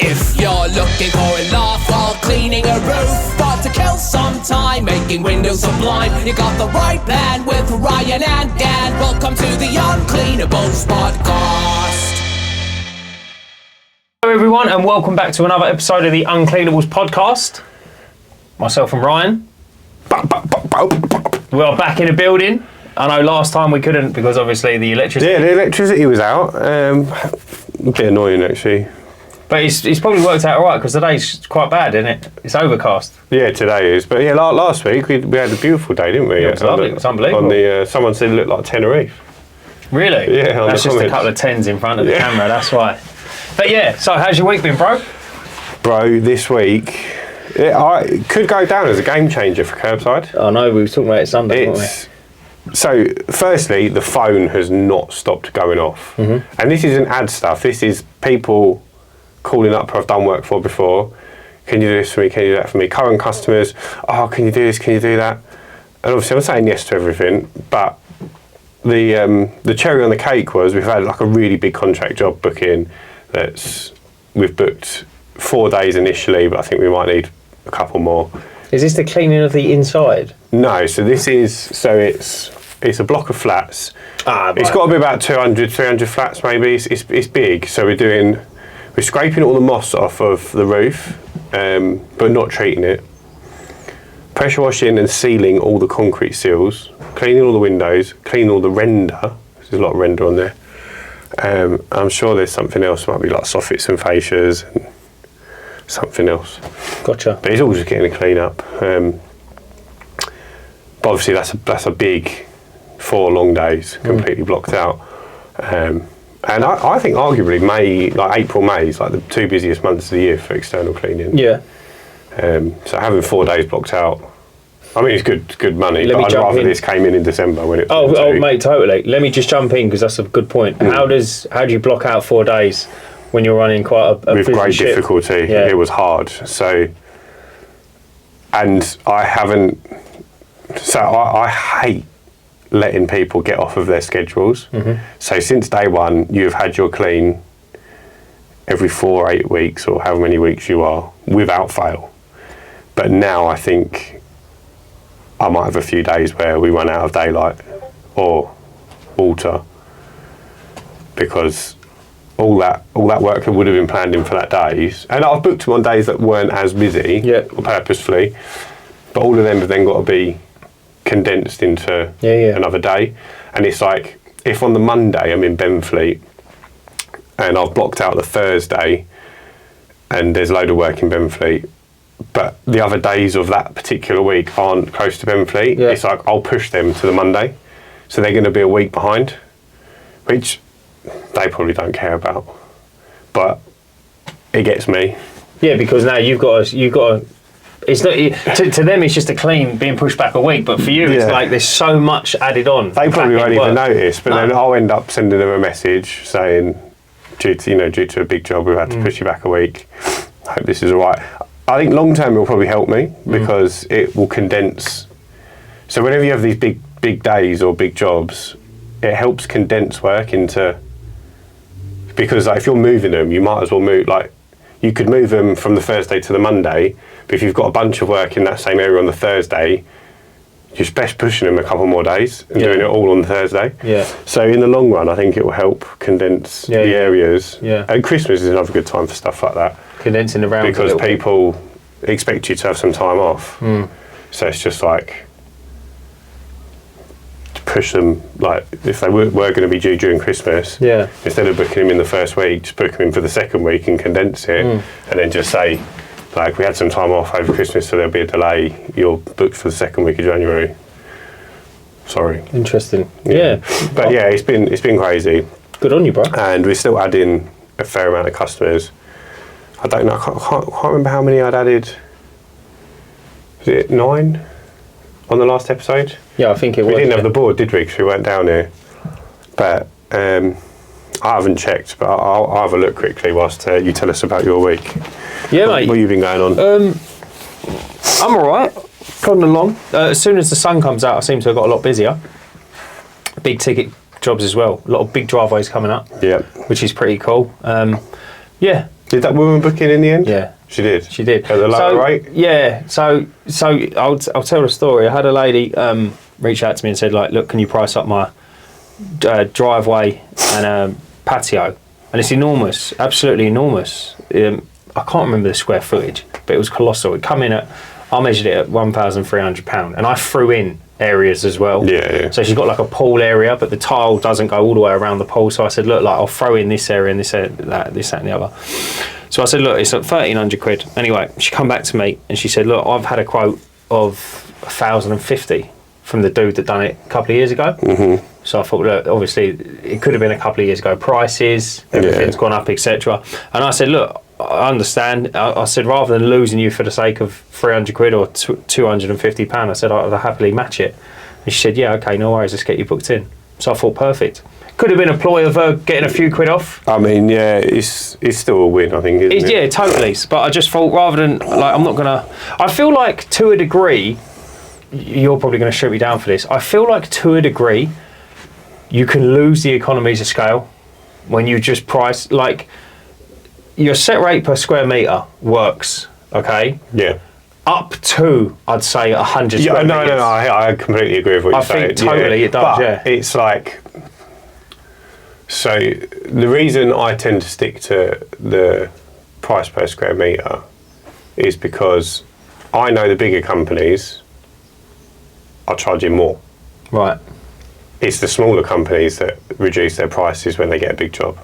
If you're looking for a laugh while cleaning a roof, got to kill some time making windows sublime, you got the right plan with Ryan and Dan. Welcome to the Uncleanables Podcast. Hello everyone and welcome back to another episode of the Uncleanables Podcast. Myself and Ryan. We are back in the building. I know last time we couldn't because obviously the electricity... Yeah, the electricity was out. A bit annoying actually. But it's probably worked out alright because today's quite bad, isn't it? It's overcast. Yeah, today is. But yeah, last week we had a beautiful day, didn't we? Yeah, it was lovely. It was unbelievable. Someone said it looked like Tenerife. Really? Yeah, that's just a couple of tens in front of the camera, that's why. But yeah, so how's your week been, bro? Bro, this week... it could go down as a game changer for curbside. I know, we were talking about it Sunday, weren't we? So, firstly, the phone has not stopped going off. Mm-hmm. And this isn't ad stuff. This is people calling up who I've done work for before. Can you do this for me? Can you do that for me? Current customers. Oh, can you do this? Can you do that? And obviously, I'm saying yes to everything. But the cherry on the cake was we've had like a really big contract job booking. We've booked 4 days initially, but I think we might need a couple more. Is this the cleaning of the inside? No, so it's a block of flats. Right. It's got to be about 200, 300 flats maybe. It's big, so we're scraping all the moss off of the roof, but not treating it. Pressure washing and sealing all the concrete seals, cleaning all the windows, cleaning all the render. There's a lot of render on there. I'm sure there's something else, might be like soffits and fascias and something else. Gotcha. But it's all just getting a clean up. But obviously that's a big 4 long days completely blocked out. And I think arguably April, May is like the 2 busiest months of the year for external cleaning. Yeah. So having 4 days blocked out, I mean, it's good money, but I'd rather this came in December when it was Oh, mate, totally. Let me just jump in because that's a good point. How do you block out 4 days when you're running quite a with busy great ship? difficulty? Yeah. It was hard. So I hate letting people get off of their schedules. Mm-hmm. So since day one, you've had your clean every 4 or 8 weeks or however many weeks you are without fail. But now I think I might have a few days where we run out of daylight or water because all that work that would have been planned in for that days, and I've booked them on days that weren't as busy purposefully, but all of them have then got to be condensed into another day. And it's like, if on the Monday I'm in Benfleet and I've blocked out the Thursday and there's a load of work in Benfleet, but the other days of that particular week aren't close to Benfleet, it's like I'll push them to the Monday. So they're going to be a week behind, which they probably don't care about. But it gets me. Yeah, because now you've got to it's not to them. It's just a clean being pushed back a week, but for you, it's like there's so much added on. They probably won't even notice, but then I'll end up sending them a message saying, due to a big job, we've had to push you back a week. I hope this is all right. I think long term it will probably help me because it will condense. So whenever you have these big days or big jobs, it helps condense work into. Because if you're moving them, you might as well move. Like you could move them from the Thursday to the Monday. But if you've got a bunch of work in that same area on the Thursday, you're just best pushing them a couple more days and doing it all on the Thursday. Yeah. So in the long run, I think it will help condense the areas. Yeah. And Christmas is another good time for stuff like that. Condensing around because people expect you to have some time off. So it's just like to push them. Like if they were going to be due during Christmas, instead of booking them in the first week, just book them in for the second week and condense it, and then just say. Like we had some time off over Christmas, so there'll be a delay. You're booked for the second week of January. Sorry. Interesting. Yeah. But yeah, it's been crazy. Good on you, bro. And we're still adding a fair amount of customers. I don't know. I can't remember how many I'd added. Was it 9 on the last episode? Yeah, I think it was. We didn't have the board, did we? Because we weren't down here. But I haven't checked. But I'll have a look quickly whilst you tell us about your week. Yeah, mate. What have you been going on? I'm all right. Plodding along. As soon as the sun comes out, I seem to have got a lot busier. Big ticket jobs as well. A lot of big driveways coming up. Yeah. Which is pretty cool. Yeah, Did that woman book in the end? Yeah. She did? She did. At the lower rate? Yeah. So I'll tell the story. I had a lady reach out to me and said, like, look, can you price up my driveway and patio? And it's enormous, absolutely enormous. I can't remember the square footage, but it was colossal. I measured it at £1,300, and I threw in areas as well. Yeah. So she's got like a pool area, but the tile doesn't go all the way around the pool. So I said, look, like, I'll throw in this area and this, that, and the other. So I said, look, it's at £1,300. Anyway, she come back to me and she said, look, I've had a quote of £1,050 from the dude that done it a couple of years ago. Mm-hmm. So I thought, look, obviously it could have been a couple of years ago. Prices, everything's gone up, etc. And I said, look, I understand. I said, rather than losing you for the sake of £300 or £250, I said, I'd happily match it. And she said, yeah, okay, no worries, let's get you booked in. So I thought, perfect. Could have been a ploy of her getting a few quid off. I mean, yeah, it's still a win, I think, isn't it? Yeah, totally. But I just thought, rather than, like, I'm not going to... I feel like, to a degree, you're probably going to shoot me down for this, I feel like, to a degree, you can lose the economies of scale when you just price... Like, your set rate per square metre works, okay? Yeah. Up to, I'd say, 100 square metres. No, I completely agree with what you're saying. I think totally it does, but it's like... So, the reason I tend to stick to the price per square metre is because I know the bigger companies are charging more. Right. It's the smaller companies that reduce their prices when they get a big job.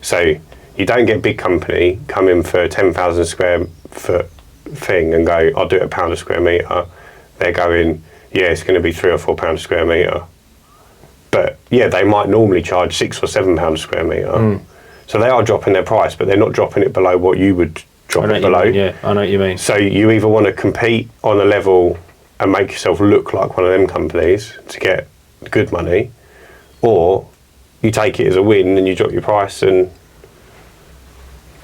So, you don't get a big company come in for a 10,000 square foot thing and go, I'll do it £1 a square metre. They're going, yeah, it's going to be £3 or £4 a square metre. But yeah, they might normally charge £6 or £7 a square metre. So they are dropping their price, but they're not dropping it below what you would drop it below. Yeah, I know what you mean. So you either want to compete on a level and make yourself look like one of them companies to get good money, or you take it as a win and you drop your price.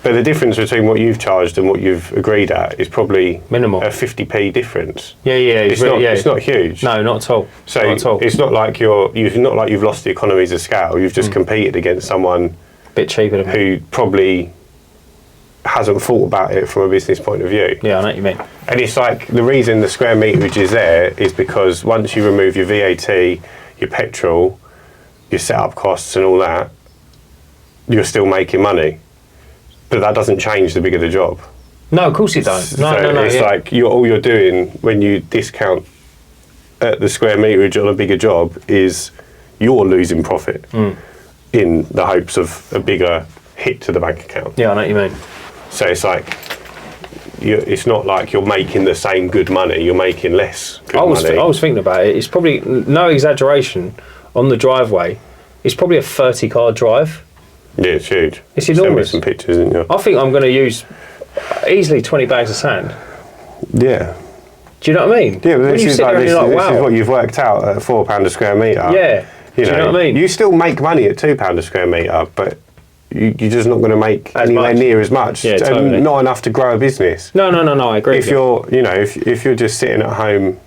But the difference between what you've charged and what you've agreed at is probably minimal, a 50p difference. Yeah. It's not huge. No, not at all. So not at all. It's not like you've lost the economies of scale. You've just competed against someone a bit cheaper than who probably hasn't thought about it from a business point of view. Yeah, I know what you mean. And it's like the reason the square meterage is there is because once you remove your VAT, your petrol, your setup costs and all that, you're still making money. But that doesn't change the bigger the job. No, of course it don't. No. It's like all you're doing when you discount at the square meterage on a bigger job is you're losing profit in the hopes of a bigger hit to the bank account. Yeah, I know what you mean. So it's like, it's not like you're making the same good money, you're making less good money. I was thinking about it. It's probably, no exaggeration, on the driveway, it's probably a 30-car drive. Yeah, it's huge. It's enormous. Send me some pictures, isn't it? I think I'm going to use easily 20 bags of sand. Yeah. Do you know what I mean? Yeah, but when this you is sit there and you're like, wow. This is what you've worked out at £4 a square metre. Yeah. Do you know what I mean? You still make money at £2 a square metre, but you're just not going to make anywhere near as much. Yeah, totally. And not enough to grow a business. No, I agree. If you're just sitting at home,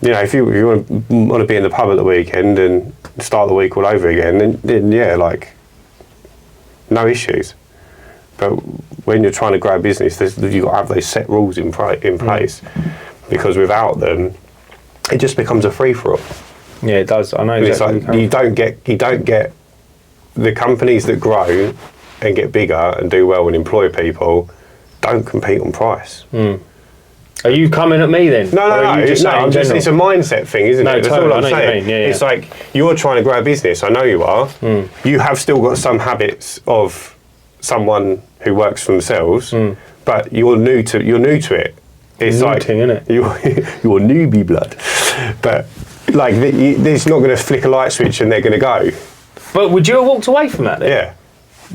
if you want to be in the pub at the weekend and start the week all over again, then yeah, like, no issues. But when you're trying to grow a business, you've got to have those set rules in place, because without them, it just becomes a free-for-all. Yeah, it does. I know exactly. It's like you don't get the companies that grow and get bigger and do well and employ people don't compete on price. Are you coming at me then? No. It's a mindset thing, isn't it? That's all I'm saying. Yeah. It's like you're trying to grow a business. I know you are. You have still got some habits of someone who works for themselves, but you're new to it. It's isn't it? You're newbie blood, but like it's not going to flick a light switch and they're going to go. But would you have walked away from that then? Yeah.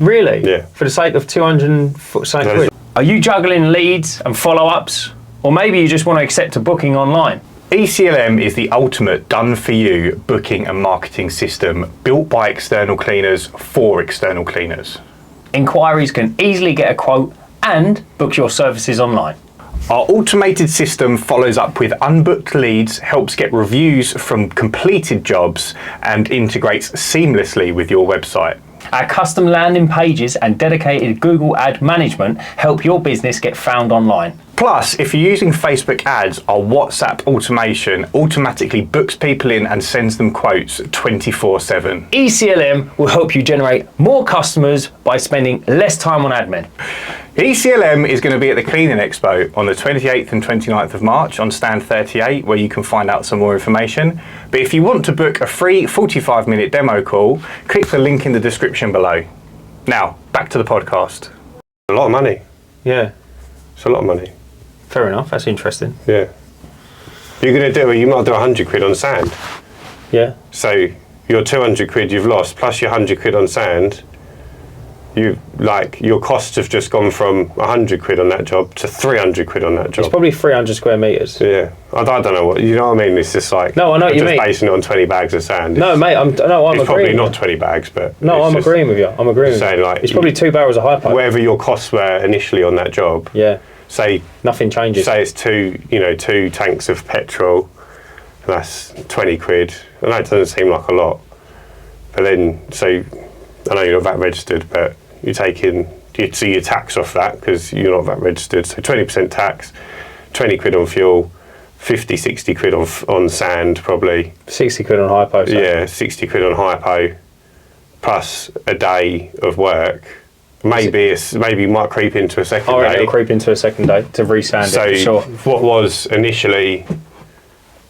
Really? Yeah. For the sake of 200 quid? Are you juggling leads and follow-ups? Or maybe you just want to accept a booking online? ECLM is the ultimate done-for-you booking and marketing system built by external cleaners for external cleaners. Inquiries can easily get a quote and book your services online. Our automated system follows up with unbooked leads, helps get reviews from completed jobs, and integrates seamlessly with your website. Our custom landing pages and dedicated Google ad management help your business get found online. Plus, if you're using Facebook ads, our WhatsApp automation automatically books people in and sends them quotes 24/7. ECLM will help you generate more customers by spending less time on admin. ECLM is going to be at the Cleaning Expo on the 28th and 29th of March on stand 38, where you can find out some more information. But if you want to book a free 45-minute demo call, click the link in the description below. Now, back to the podcast. A lot of money. Yeah, It's a lot of money. fair enough. That's interesting. Yeah. You might do 100 quid on sand. Yeah. So your 200 quid you've lost, plus your 100 quid on sand, your costs have just gone from 100 quid on that job to 300 quid on that job. It's probably 300 square metres. Yeah. I don't know what, you know what I mean? It's just like, No, I know what you mean. just basing it on 20 bags of sand. No, mate, I'm It's agreeing. probably not with 20 bags, but... you. No, I'm agreeing with you. I'm agreeing with saying, you. like, It's probably 2 barrels of hypo. Whatever your costs were initially on that job, Yeah, say nothing changes. it's two tanks of petrol, that's 20 quid. I know it doesn't seem like a lot, but then, so I know you're not VAT registered, but you see your tax off that because you're not VAT registered, so 20% tax, 20 quid on fuel, 50, 60 quid on sand probably. 60 quid on hypo. So. Yeah, 60 quid on hypo, plus a day of work. Maybe you might creep into a second I reckon day. it'll creep into a second day to resand So it, for sure. what was initially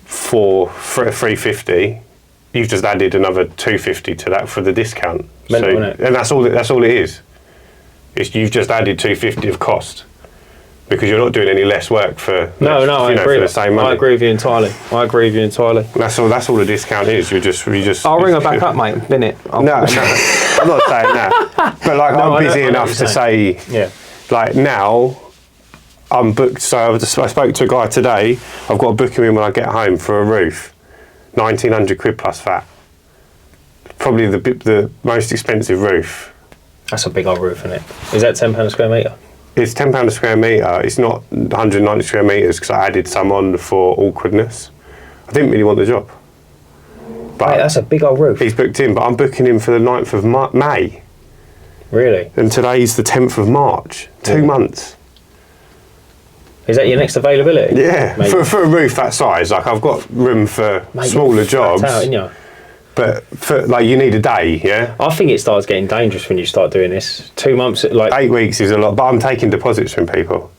for 350, you've just added another 250 to that for the discount. Mental, innit? And that's all it is. You've just added 250 of cost because you're not doing any less work for I agree. for the same money. I agree with you entirely. That's all the discount is. You just. I'll ring her back up, mate. Bin it. No, I'm not saying that. But like, No, I'm busy I know enough what to you're say, Yeah. like now, I'm booked. So I spoke to a guy today. I've got to book him in when I get home for a roof, 1,900 quid plus VAT. Probably the most expensive roof. That's a big old roof, isn't it? Is that £10 a square metre? It's £10 a square metre. It's not 190 square metres because I added some on for awkwardness. I didn't really want the job. But Mate, that's a big old roof. he's booked in, but I'm booking him for the 9th of May. Really? And today's the 10th of March. 2 months. Is that your next availability? Yeah. Mate, For a roof that size, like I've got room for mate, smaller you're jobs. flat out, ain't you? But for like you need a day, yeah? I think it starts getting dangerous when you start doing this. 2 months, like 8 weeks is a lot, but I'm taking deposits from people.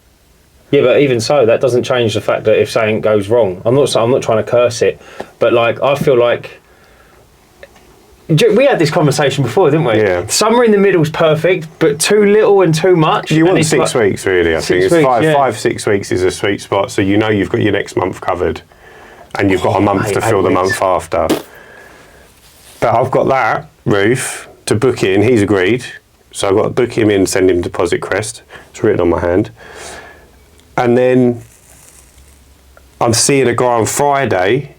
yeah, but even so, that doesn't change the fact that if something goes wrong, I'm not trying to curse it, but like I feel like we had this conversation before, didn't we? Yeah. Somewhere in the middle is perfect, but too little and too much. You and want it's 6 like- weeks, really, I think. 6 It's weeks, five, yeah. 6 weeks is a sweet spot, so you know you've got your next month covered, and you've got a month mate, to fill 8 the weeks. month after. But I've got that roof to book in, he's agreed, so I've got to book him in, send him deposit crest, it's written on my hand. And then I'm seeing a guy on Friday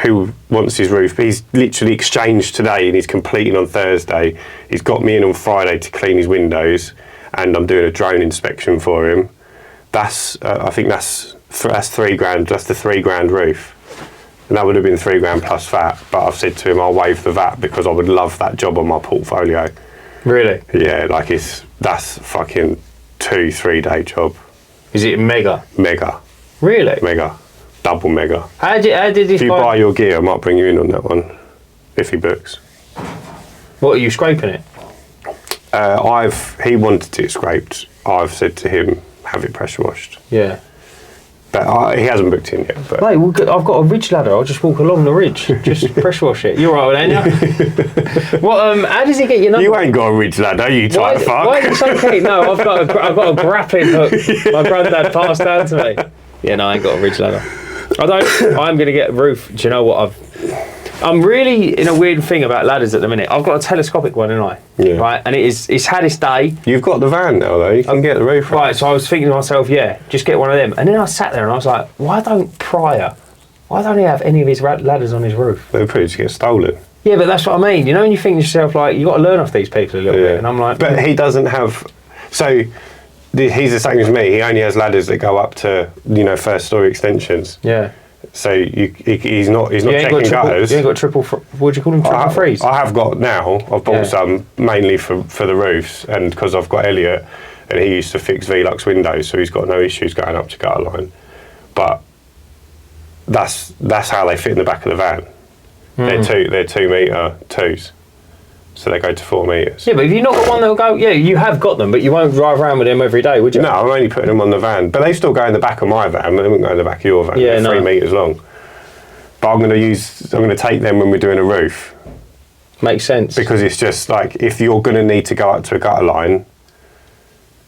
who wants his roof. He's literally exchanged today and he's completing on Thursday. He's got me in on Friday to clean his windows, and I'm doing a drone inspection for him. That's I think that's £3,000. That's the £3,000 roof, and that would have been £3,000 plus VAT. But I've said to him I'll waive the VAT because I would love that job on my portfolio. Really? Yeah, like that's fucking 2-3 day job. Is it mega? Mega, Really? mega, double mega. How did he If you buy your gear, I might bring you in on that one if he books. What, are you scraping it? He wanted it scraped. I've said to him, have it pressure washed. Yeah. But he hasn't booked in yet. But Mate, I've got a ridge ladder. I'll just walk along the ridge. Just pressure wash it. You're right with that, ain't you? What? How does he get your number? you ain't got a ridge ladder, you tight fuck. Why are you so keen? No, I've got a grappling hook. My granddad passed down to me. Yeah, no, I ain't got a ridge ladder. I'm going to get a roof. Do you know what? I'm really in a weird thing about ladders at the minute. I've got a telescopic one, ain't I? Yeah. Right, and it's had its day. You've got the van now, though. You can get the roof. Right, so I was thinking to myself, yeah, just get one of them. And then I sat there and I was like, why don't he have any of his ladders on his roof? They'll probably just get stolen. Yeah, but that's what I mean. You know, when you think to yourself, like, you got to learn off these people a little bit. And I'm like, but he doesn't have. So he's the same as me. He only has ladders that go up to first story extensions. yeah. So he's not You ain't checking gutters. You ain't got triple. What do you call them? Triple freeze. I have got now. I've bought some mainly for the roofs, and because I've got Elliot, and he used to fix Velux windows, so he's got no issues going up to gutter line. But that's how they fit in the back of the van. They're 2 metre twos, so they go to 4 metres. Yeah, but if you've not got one that'll go, you have got them, but you won't drive around with them every day, would you? No, I'm only putting them on the van, but they still go in the back of my van, but they wouldn't go in the back of your van. Yeah, they're 3 metres long. But I'm going to take them when we're doing a roof. Makes sense. Because it's just like, if you're going to need to go up to a gutter line,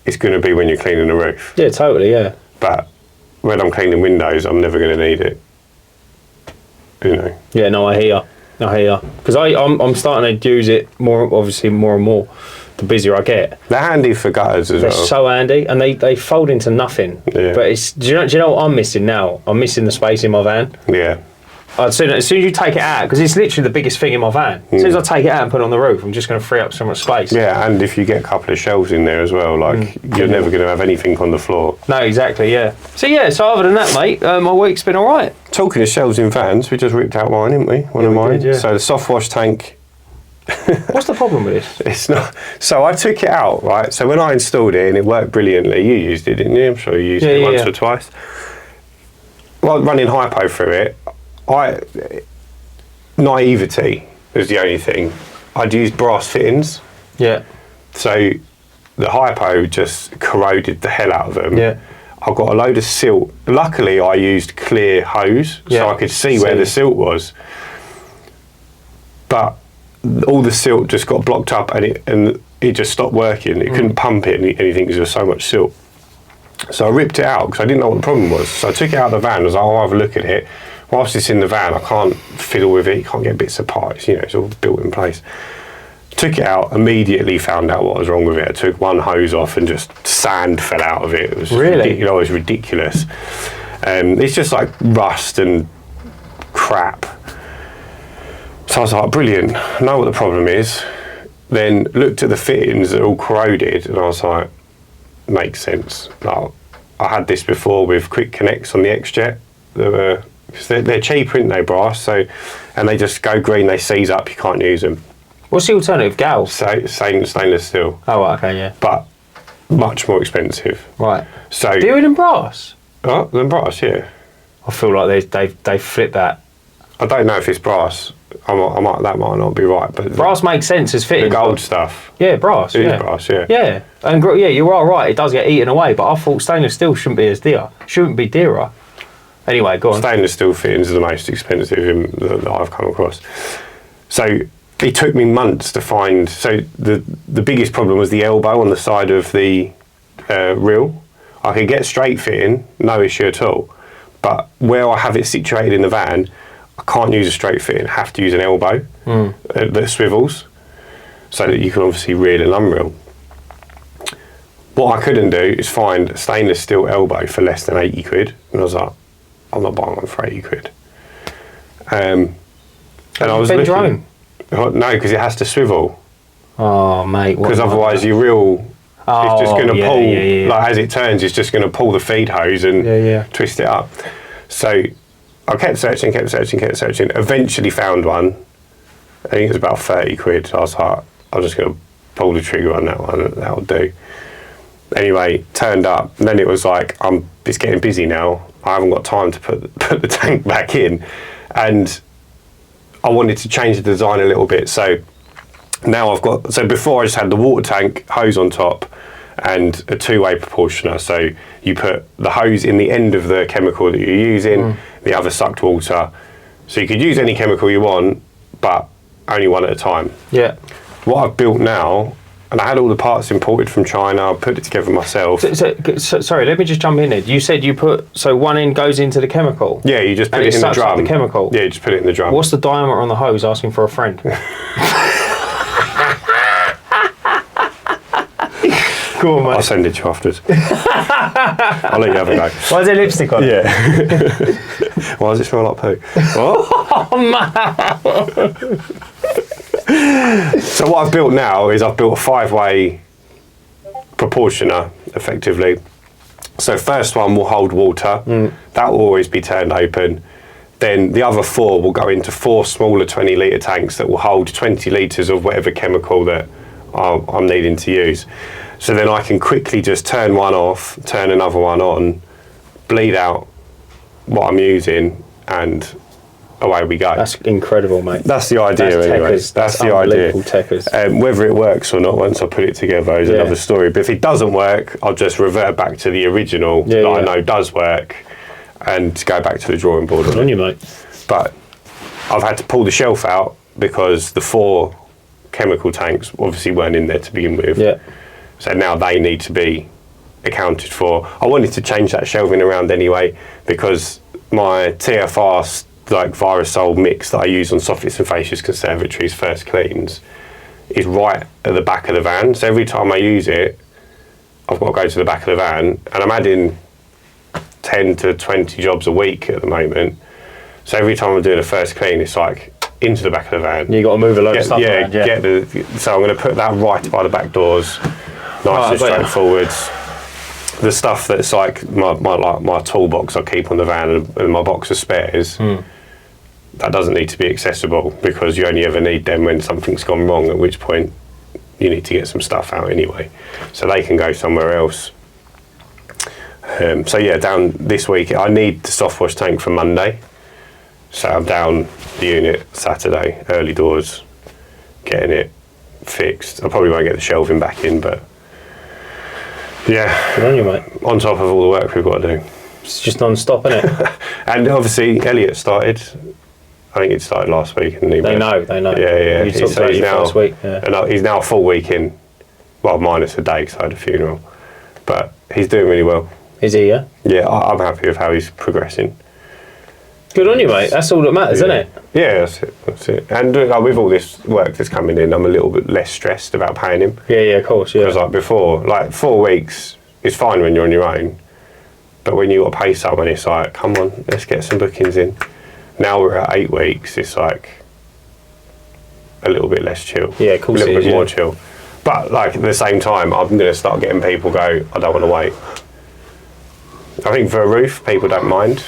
it's going to be when you're cleaning the roof. Yeah, totally, yeah. But when I'm cleaning windows, I'm never going to need it. You know. Yeah, no, I hear you. Because I'm starting to use it more and more, the busier I get. They're handy for gutters as well. They're so handy, and they fold into nothing. Yeah. But do you know what I'm missing now? I'm missing the space in my van. Yeah. As soon as you take it out, because it's literally the biggest thing in my van. As soon as I take it out and put it on the roof, I'm just going to free up so much space. Yeah, and if you get a couple of shelves in there as well, like you're never going to have anything on the floor. No, exactly, yeah. So other than that, mate, my week's been all right. Talking of shelves in vans, we just ripped out mine, didn't we? One of mine. Did, yeah. So the soft wash tank. What's the problem with this? It's not. So I took it out, right? So when I installed it and it worked brilliantly, you used it, didn't you? I'm sure you used it once or twice. While running hypo through it, naivety was the only thing. I'd used brass fittings. Yeah. So the hypo just corroded the hell out of them. Yeah. I got a load of silt. Luckily, I used clear hose so I could see where the silt was. But all the silt just got blocked up and it just stopped working. It couldn't pump it anything because there was so much silt. So I ripped it out because I didn't know what the problem was. So I took it out of the van. I was like, I'll have a look at it. Whilst it's in the van, I can't fiddle with it. You can't get bits apart. It's all built in place. Took it out, immediately found out what was wrong with it. I took one hose off and just sand fell out of it. It was really? It was ridiculous. It's just like rust and crap. So I was like, brilliant. I know what the problem is. Then looked at the fittings that are all corroded and I was like, makes sense. Like, I had this before with quick connects on the X-Jet. They're cheaper, aren't they, brass? So, and they just go green, they seize up, you can't use them. What's the alternative? Gals? Stainless steel. Oh, right, okay, yeah. But much more expensive. Right. So do it in brass? Oh, than brass, yeah. I feel like they flip that. I don't know if it's brass. That might not be right, but brass makes sense as fitting. The gold stuff. Yeah, brass. It is brass, yeah. Yeah, and you are right. It does get eaten away, but I thought stainless steel shouldn't be as dear. Shouldn't be dearer. Anyway, go on. Stainless steel fittings are the most expensive that I've come across. So it took me months to find. So the biggest problem was the elbow on the side of the reel. I could get straight fitting, no issue at all. But where I have it situated in the van, I can't use a straight fitting. I have to use an elbow that swivels, so that you can obviously reel and unreel. What I couldn't do is find a stainless steel elbow for less than 80 quid, and I was like, I'm not buying one for 80 quid. And I was looking. No, because it has to swivel. Oh, mate. Because otherwise your reel is just going to pull, like as it turns, it's just going to pull the feed hose and twist it up. So I kept searching. Eventually found one. I think it was about 30 quid. I was like, I'm just going to pull the trigger on that one. That'll do. Anyway, turned up. And then it was like, it's getting busy now. I haven't got time to put the tank back in. And I wanted to change the design a little bit. So now before I just had the water tank, hose on top, and a two-way proportioner. So you put the hose in the end of the chemical that you're using, the other sucked water. So you could use any chemical you want, but only one at a time. Yeah. What I've built now, and I had all the parts imported from China, I put it together myself. So, sorry, let me just jump in there. You said one end goes into the chemical? Yeah, you just put it in the drum. The chemical? Yeah, you just put it in the drum. What's the diameter on the hose? Asking for a friend. Go on, mate. I'll send it to you afterwards. I'll let you have a go. Why is there lipstick on? Yeah. Why does it smell like poo? What? Oh, man. So what I've built now is I've built a 5-way proportioner, effectively. So first one will hold water. That will always be turned open. then the other 4 will go into 4 smaller 20-litre tanks that will hold 20 litres of whatever chemical that I'm needing to use. So then I can quickly just turn one off, turn another one on, bleed out what I'm using, and away we go. That's incredible, mate. That's the idea, anyway. That's the idea. Whether it works or not, once I put it together, is another story. But if it doesn't work, I'll just revert back to the original that I know does work, and go back to the drawing board. Good on you, mate. But I've had to pull the shelf out because the 4 chemical tanks obviously weren't in there to begin with. Yeah. So now they need to be accounted for. I wanted to change that shelving around anyway, because my TFR virusol mix that I use on Soffits and Fascias Conservatory's first cleans is right at the back of the van. So every time I use it, I've got to go to the back of the van, and I'm adding 10 to 20 jobs a week at the moment. So every time I'm doing a first clean, it's like into the back of the van. You got to move a load of stuff around. So I'm going to put that right by the back doors, nice and straightforward. The stuff that's like my toolbox I keep on the van and my box of spares, that doesn't need to be accessible, because you only ever need them when something's gone wrong, at which point you need to get some stuff out anyway. So they can go somewhere else. Down this week, I need the soft wash tank for Monday. So I'm down the unit Saturday, early doors, getting it fixed. I probably won't get the shelving back in, but yeah. Good on you, mate. On top of all the work we've got to do. It's just non-stop, isn't it? And obviously, Elliot started. I think it started last week. And they know. Yeah. You talked about your first week. Yeah. And he's now a full week in. Well, minus a day because I had a funeral. But he's doing really well. Is he, yeah? Yeah, I'm happy with how he's progressing. Good on you, mate. That's all that matters, isn't it? Yeah, that's it. And with all this work that's coming in, I'm a little bit less stressed about paying him. Yeah, of course, yeah. Because before, 4 weeks is fine when you're on your own. But when you got to pay someone, it's like, come on, let's get some bookings in. Now we're at 8 weeks, it's like a little bit less chill. Yeah, of course. A little bit more chill. But at the same time, I'm going to start getting people go, I don't want to wait. I think for a roof, people don't mind.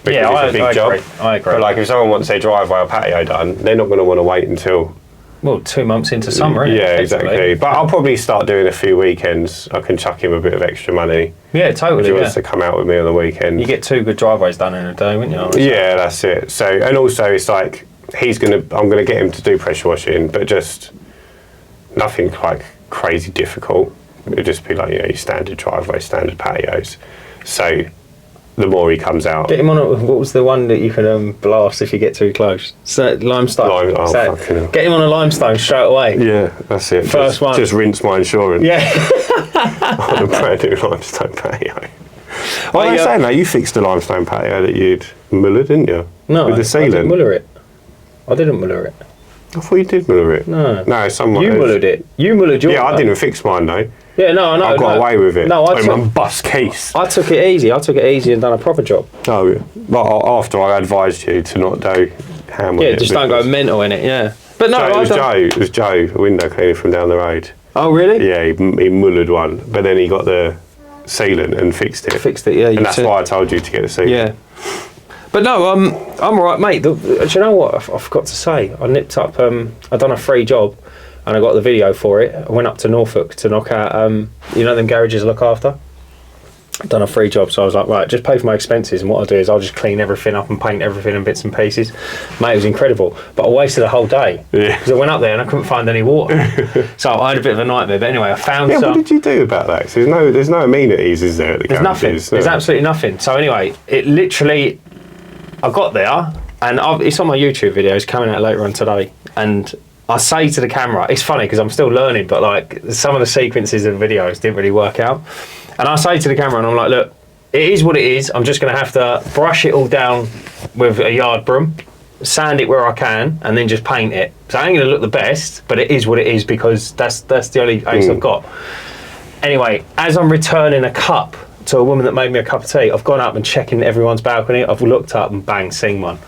Because it's a big job. I agree. But if someone wants their driveway or patio done, they're not going to want to wait until... Well, 2 months into summer, isn't it? Yeah, exactly. But I'll probably start doing a few weekends. I can chuck him a bit of extra money. Yeah, totally. If he wants to come out with me on the weekend. You get 2 good driveways done in a day, wouldn't you? Yeah, that's it. So, and also it's like, I'm going to get him to do pressure washing, but just nothing crazy difficult. It'll just be your standard driveway, standard patios. So the more he comes out. Get him on what was the one that you can blast if you get too close? Limestone. Get him on a limestone straight away. Yeah, that's it. First one. Just rinse my insurance. Yeah. On a brand new limestone patio. Well, I was saying that you fixed the limestone patio that you'd mullered, didn't you? No, with the sealant. I didn't muller it. I thought you did muller it. No, someone. You mullered it. You mullered yours. Yeah, I didn't fix mine though. Yeah, no, I know. I got away with it. No, I took my bus case. I took it easy. And done a proper job. Oh, yeah. Well, after I advised you to not go ham on it. Yeah, just don't go mental in it. Yeah, but no, it was Joe, a window cleaner from down the road. Oh, really? Yeah, he mullered one, but then he got the sealant and fixed it. Yeah. And that's why I told you to get the sealant. Yeah. But no, I'm all right, mate. Do you know what? I forgot to say. I nipped up. I done a free job. And I got the video for it. I went up to Norfolk to knock out, them garages I look after. I've done a free job, so I was like, right, just pay for my expenses, and what I'll do is I'll just clean everything up and paint everything in bits and pieces. Mate, it was incredible. But I wasted a whole day. Yeah. Because I went up there and I couldn't find any water. So I had a bit of a nightmare. But anyway, I found some... what did you do about that? There's no amenities, is there, at the garages? There's nothing. There's absolutely nothing. So anyway, it literally... I got there, and it's on my YouTube video. It's coming out later on today. And... I say to the camera, it's funny because I'm still learning, but some of the sequences of videos didn't really work out. And I say to the camera, and I'm like, look, it is what it is. I'm just going to have to brush it all down with a yard broom, sand it where I can, and then just paint it. So I ain't going to look the best, but it is what it is because that's the only ace I've got. Anyway, as I'm returning a cup to a woman that made me a cup of tea, I've gone up and checking everyone's balcony. I've looked up and bang, seen one.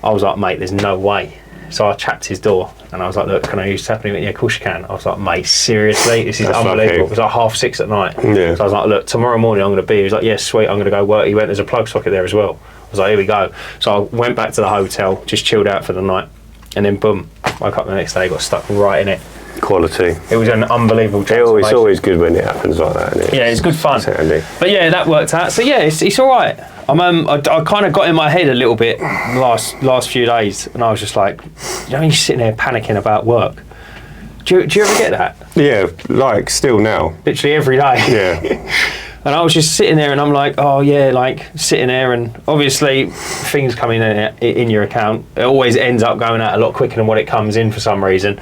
I was like, mate, there's no way. So I chapped his door and I was like, look, can I use tap? And he went, yeah, of course you can. I was like, mate, seriously? This is unbelievable. It was like 6:30 at night. Yeah. So I was like, look, tomorrow morning I'm going to be. He was like, yeah, sweet, I'm going to go work. He went, there's a plug socket there as well. I I was like, here we go. So I went back to the hotel, just chilled out for the night, and then boom, woke up the next day, got stuck right in it. Quality. It was an unbelievable transformation. It's always good when it happens like that, isn't it? Yeah, it's good fun. It's handy. But yeah, that worked out. So yeah, it's all right. I kind of got in my head a little bit last few days, and I was just like, you know, you're sitting there panicking about work. Do you ever get that? Yeah, like still now. Literally every day. Yeah. And I was just sitting there, and I'm like, oh yeah, like sitting there, and obviously things coming in your account, it always ends up going out a lot quicker than what it comes in for some reason.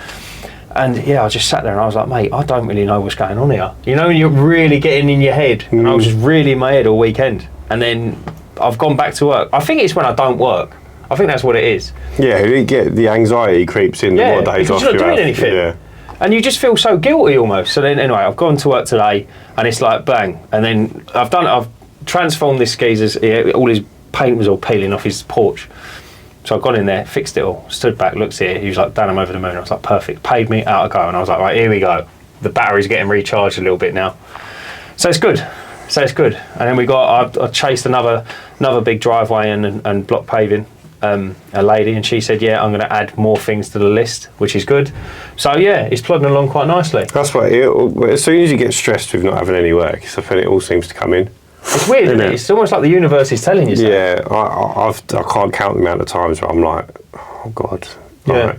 And yeah, I just sat there and I was like, mate, I don't really know what's going on here. You know, when you're really getting in your head. And I was just really in my head all weekend. And then I've gone back to work. I think it's when I don't work. I think that's what it is. Yeah, you get the anxiety creeps in the more days off you're not doing anything. Yeah. And you just feel so guilty almost. So then anyway, I've gone to work today and it's like bang. And then I've transformed this geezer's, all his paint was all peeling off his porch. So I've gone in there, fixed it all, stood back, looked at it. He was like, Dan, I'm over the moon. I was like, perfect. Paid me, out I go. And I was like, right, here we go. The battery's getting recharged a little bit now. So it's good. And then I chased another big driveway and block paving, a lady, and she said, yeah, I'm going to add more things to the list, which is good. So yeah, it's plodding along quite nicely. That's why, as soon as you get stressed with not having any work, it's when it all seems to come in. It's weird, isn't it? It's almost like the universe is telling you something. Yeah, I can't count the amount of times where I'm like, oh God, yeah.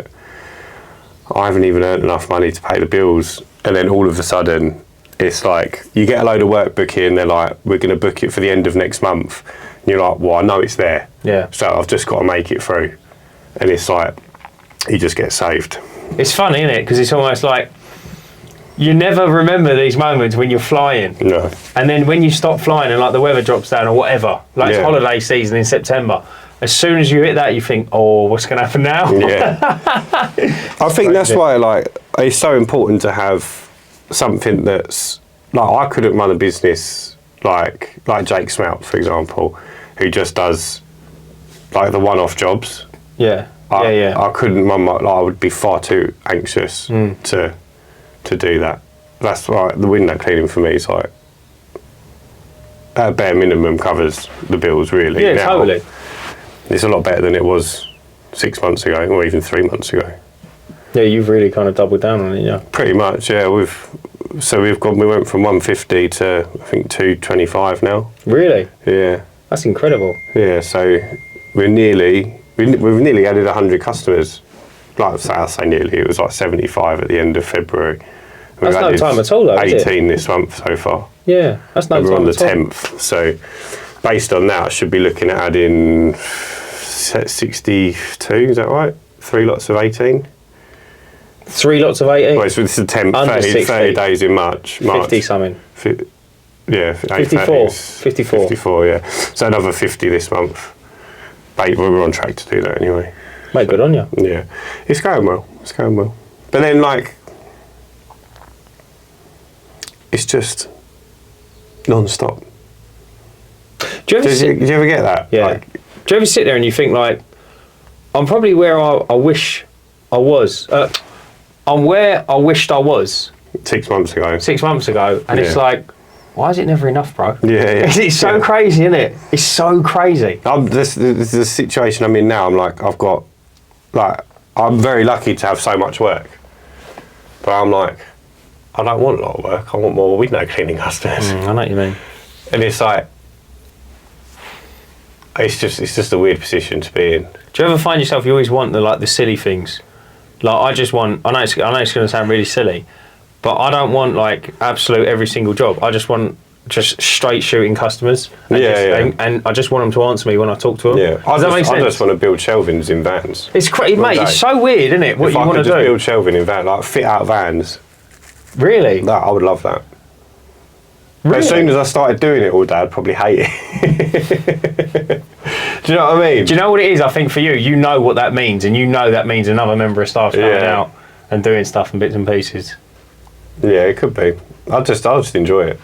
I haven't even earned enough money to pay the bills. And then all of a sudden, it's like, you get a load of work booking, they're like, we're going to book it for the end of next month. And you're like, well, I know it's there. Yeah. So I've just got to make it through. And it's like, you just get saved. It's funny, isn't it? Because it's almost like, you never remember these moments when you're flying. No. And then when you stop flying and like the weather drops down or whatever, like it's holiday season in September, as soon as you hit that, you think, oh, what's going to happen now? Yeah. I think that's why like it's so important to have something that's like, I couldn't run a business like Jake Smelt, for example, who just does like the one-off jobs. Yeah. I couldn't run I would be far too anxious to do that. That's why the window cleaning for me is like at bare minimum covers the bills really. Yeah, now, totally. It's a lot better than it was 6 months ago or even 3 months ago. Yeah, you've really kind of doubled down on it, yeah. Pretty much, yeah. We went from 150 to I think 225 now. Really? Yeah. That's incredible. Yeah, so we've nearly added 100 customers. Like I say nearly, it was like 75 at the end of February. That's no time at all, though, 18 this month so far. Yeah, that's no time at all. We're on the 10th, so based on that, I should be looking at adding 62, is that right? 3 lots of 18? 3 lots of 18? Well, this is the 10th, 30 days in March. 50 something. Yeah, 54. 54, yeah. So another 50 this month. We're on track to do that anyway. Mate, good on you. Yeah, it's going well. But then, like, it's just non-stop. Do you ever get that? Yeah. Like, do you ever sit there and you think, like, I'm probably where I wish I was. I'm where I wished I was. 6 months ago. 6 months ago. And it's like, why is it never enough, bro? Yeah. It's so crazy, isn't it? It's so crazy. This is the situation I'm in now. I'm like, I'm very lucky to have so much work. But I'm like, I don't want a lot of work. I want more window cleaning customers. I know what you mean. And it's like, it's just a weird position to be in. Do you ever find yourself, you always want the silly things? Like, I know it's going to sound really silly, but I don't want like absolute every single job. I just want just straight shooting customers. And I just want them to answer me when I talk to them. Yeah. Does that make sense? I just want to build shelvings in vans. It's crazy, mate. It's so weird, isn't it? What you want to do? If I could just build shelving in vans, like fit out vans. Really? No, I would love that. Really? As soon as I started doing it all day, I'd probably hate it. Do you know what I mean? Do you know what it is? I think for you, you know what that means, and you know that means another member of staff coming out and doing stuff in bits and pieces. Yeah, it could be. I'll just enjoy it.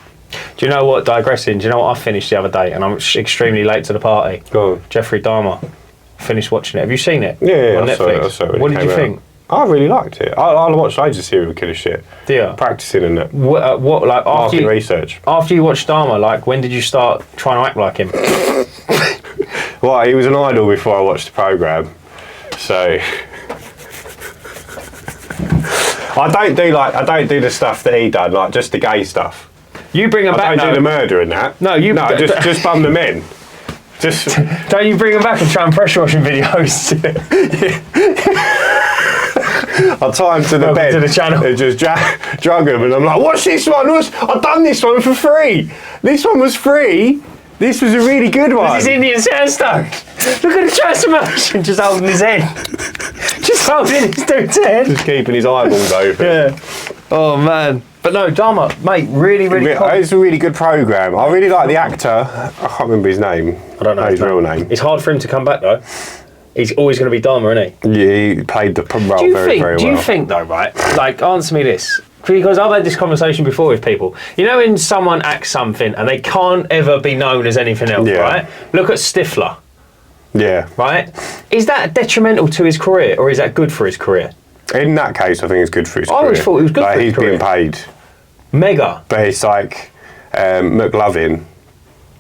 Do you know what, digressing, do you know what I finished the other day, and I'm extremely late to the party? Go on. Jeffrey Dahmer. Finished watching it. Have you seen it? Yeah, on Netflix? I saw it what did you think? I really liked it. I watched loads of serial killer shit. Yeah. Practicing and that. What like after research. After you watched Dahmer, like when did you start trying to act like him? Well, he was an idol before I watched the programme. So I don't do the stuff that he done, like just the gay stuff. You bring them back. I don't do the murder and that. No, just bum them in. Just don't you bring them back and try and pressure washing videos? I'll tie him to the bed to the channel and just drug him, and I'm like, "What's this one? I've done this one for free. This one was free. This was a really good one." This Indian sandstone. Look at the transformation, just holding his head, just holding his dude's head, just keeping his eyeballs open. Yeah. Oh man. But no, Dahmer, mate, really it's a really good programme. I really like the actor. I can't remember his name. I don't know his real name. It's hard for him to come back though. He's always going to be Dahmer, isn't he? Yeah, he played the role very well. Do you think though, right? Like, answer me this. Because I've had this conversation before with people. You know when someone acts something and they can't ever be known as anything else, right? Look at Stifler. Yeah. Right? Is that detrimental to his career or is that good for his career? In that case, I think it's good for his career. I always thought it was good for his career. He's being paid. Mega. But it's like McLovin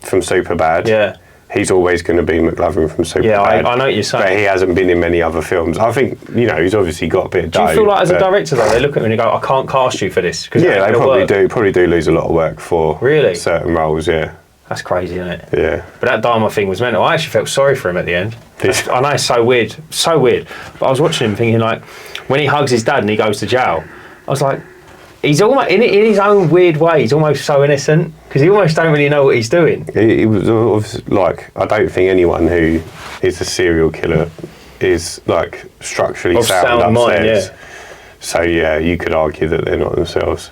from Superbad. Yeah. He's always going to be McLovin from Superbad. Yeah, I know what you're saying. But he hasn't been in many other films. I think, he's obviously got a bit of dough. Do you feel like as a director though, they look at him and they go, I can't cast you for this? Yeah, they probably do lose a lot of work for certain roles, yeah. That's crazy, isn't it? Yeah. But that Dahmer thing was mental. I actually felt sorry for him at the end. I know it's so weird. But I was watching him thinking like, when he hugs his dad and he goes to jail, I was like, he's almost, in his own weird way, he's almost so innocent because he almost don't really know what he's doing. He was like, I don't think anyone who is a serial killer is like structurally sound upstairs. Mind, yeah. So yeah, you could argue that they're not themselves.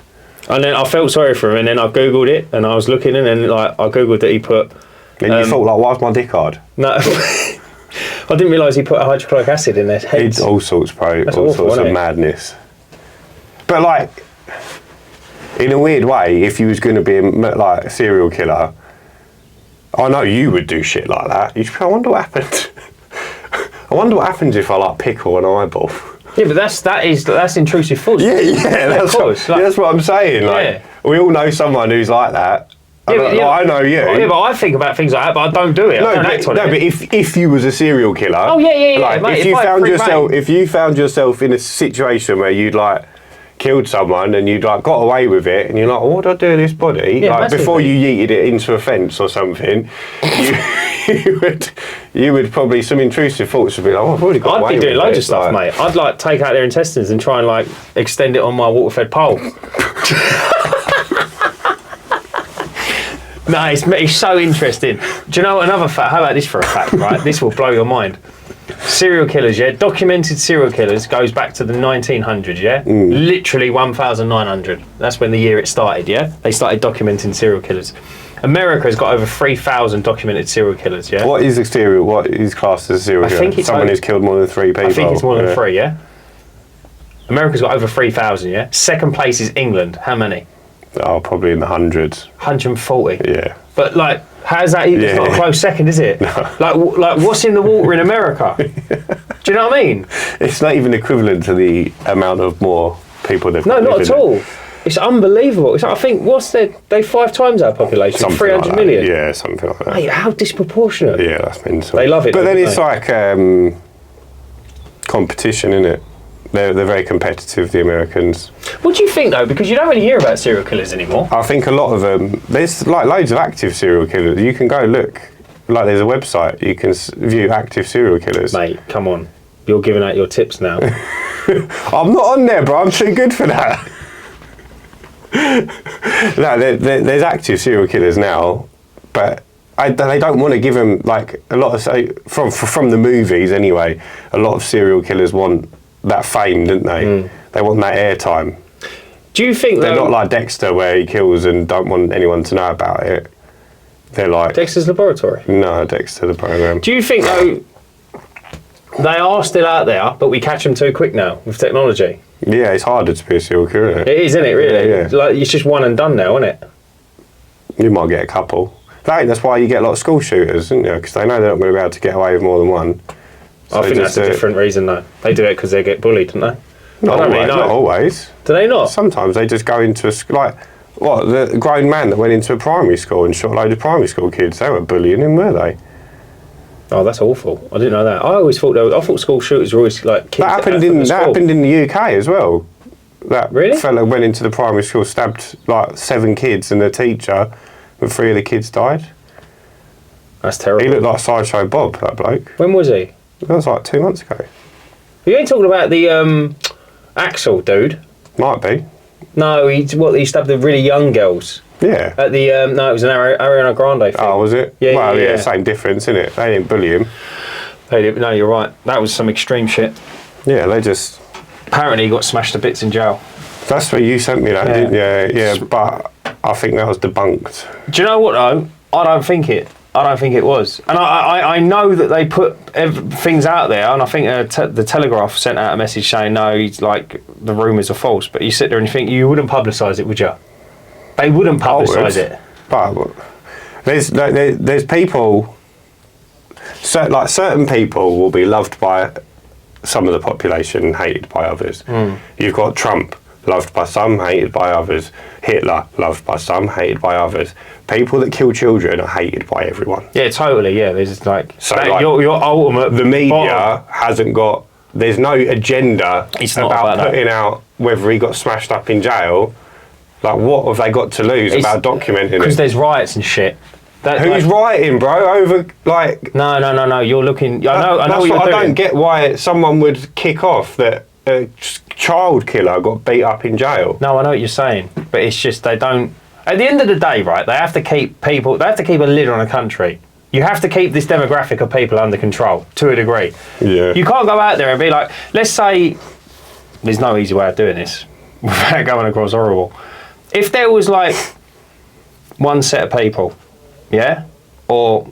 And then I felt sorry for him, and then I googled it, and I was looking, and then like I googled that he put. And you thought like, why's my dick hard? No, I didn't realise he put a hydrochloric acid in their heads. It's all sorts, bro. That's all awful, sorts of madness. But like, in a weird way, if you was going to be like a serial killer, I know you would do shit like that. You'd be, I wonder what happened. I wonder what happens if I like pickle an eyeball. Yeah, but that's intrusive thoughts. Yeah, that's what I'm saying. Like, we all know someone who's like that. I know you. Yeah, but I think about things like that, but I don't do it. I don't act on it. But if you was a serial killer, like, mate, if you found yourself in a situation where you'd like killed someone and you'd like got away with it, and you're like, what did I do with this body? Yeah, like before you yeeted it into a fence or something, you would probably, some intrusive thoughts would be like, oh, I've already got away with it. I'd be doing loads of stuff, mate. I'd like take out their intestines and try and like extend it on my water-fed pole. No, it's so interesting. Do you know another fact? How about this for a fact, right? This will blow your mind. Serial killers, yeah? Documented serial killers goes back to the 1900s, yeah? Literally 1900. That's when the year it started, yeah? They started documenting serial killers. America's got over 3,000 documented serial killers, yeah? What is classed as a serial killer? I think it's someone who's killed more than 3 people. I think it's more than 3, yeah? America's got over 3,000, yeah? Second place is England. How many? Oh, probably in the hundreds. 140. Yeah. But like, how's that even? It's not a close second, is it? No. Like what's in the water in America? Do you know what I mean? It's not even equivalent to the amount of more people they've got. No, not at all. It's unbelievable. It's like, I think they 5 times our population, something 300 like million. Yeah, something like that. Mate, how disproportionate. Yeah, that's mental. They love it. But then it's like competition, isn't it? They're very competitive, the Americans. What do you think, though? Because you don't really hear about serial killers anymore. I think a lot of them... There's like loads of active serial killers. You can go look. Like there's a website. You can view active serial killers. Mate, come on. You're giving out your tips now. I'm not on there, bro. I'm too good for that. No, there's active serial killers now. But they don't want to give them... Like, a lot of... From the movies, anyway, a lot of serial killers want... that fame, didn't they? They want that airtime. Do you think they're not like Dexter, where he kills and don't want anyone to know about it? They're like Dexter's Laboratory. No, Dexter the program. Do you think though they are still out there, but we catch them too quick now with technology? Yeah, it's harder to be a serial killer, isn't it? It is, isn't it? Really? Yeah. Like it's just one and done now, isn't it? You might get a couple. That's why you get a lot of school shooters, isn't you? Because they know they're not going to be able to get away with more than one. So I think that's a different reason, though. They do it because they get bullied, don't they? Not always. Do they not? Sometimes they just go into the grown man that went into a primary school and shot a load of primary school kids. They weren't bullying him, were they? Oh, that's awful. I didn't know that. I always thought school shooters were always like kids. That happened in the UK as well. That Really? fella went into the primary school, stabbed like 7 kids and the teacher, and 3 of the kids died. That's terrible. He looked like Sideshow Bob, that bloke. When was he? That was like 2 months ago. You ain't talking about the Axel dude? Might be. No, he stabbed the really young girls. Yeah. At the no, it was an Ariana Grande thing. Oh, was it? Yeah, well, yeah. same difference, isn't it? They didn't bully him. No, you're right. That was some extreme shit. Yeah, they just... Apparently he got smashed to bits in jail. That's where you sent me that, didn't you? Yeah, but I think that was debunked. Do you know what though? I don't think it was. And I know that they put things out there, and I think the Telegraph sent out a message saying, no, the rumours are false. But you sit there and you think, you wouldn't publicise it, would you? They wouldn't publicise it. But there's people... certain people will be loved by some of the population and hated by others. You've got Trump, loved by some, hated by others. Hitler, loved by some, hated by others. People that kill children are hated by everyone. Yeah, totally. Yeah, there's like So your ultimate. The media bottom. hasn't got. There's no agenda It's not about about putting out whether he got smashed up in jail. Like, what have they got to lose about documenting Because it? there's riots and shit. Who's rioting, bro? Over like. No. You're looking. I know what you're I doing. don't get why someone would kick off that a child killer got beat up in jail. No, I know what you're saying, but it's just they don't. At the end of the day, right? They have to keep people. They have to keep a lid on a country. You have to keep this demographic of people under control to a degree. Yeah. You can't go out there and be like, let's say, there's no easy way of doing this without going across horrible. If there was like one set of people, yeah, or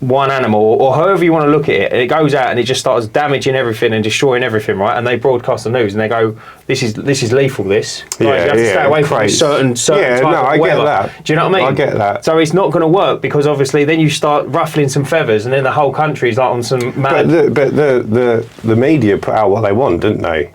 one animal, or however you want to look at it, and it goes out and it just starts damaging everything and destroying everything, right? And they broadcast the news and they go, "This is lethal. This, like, you have to stay away from certain yeah, type no, of I weather." get that. Do you know what I mean? I get that. So it's not going to work because obviously then you start ruffling some feathers, and then the whole country's like on some mad. But the media put out what they want, didn't they?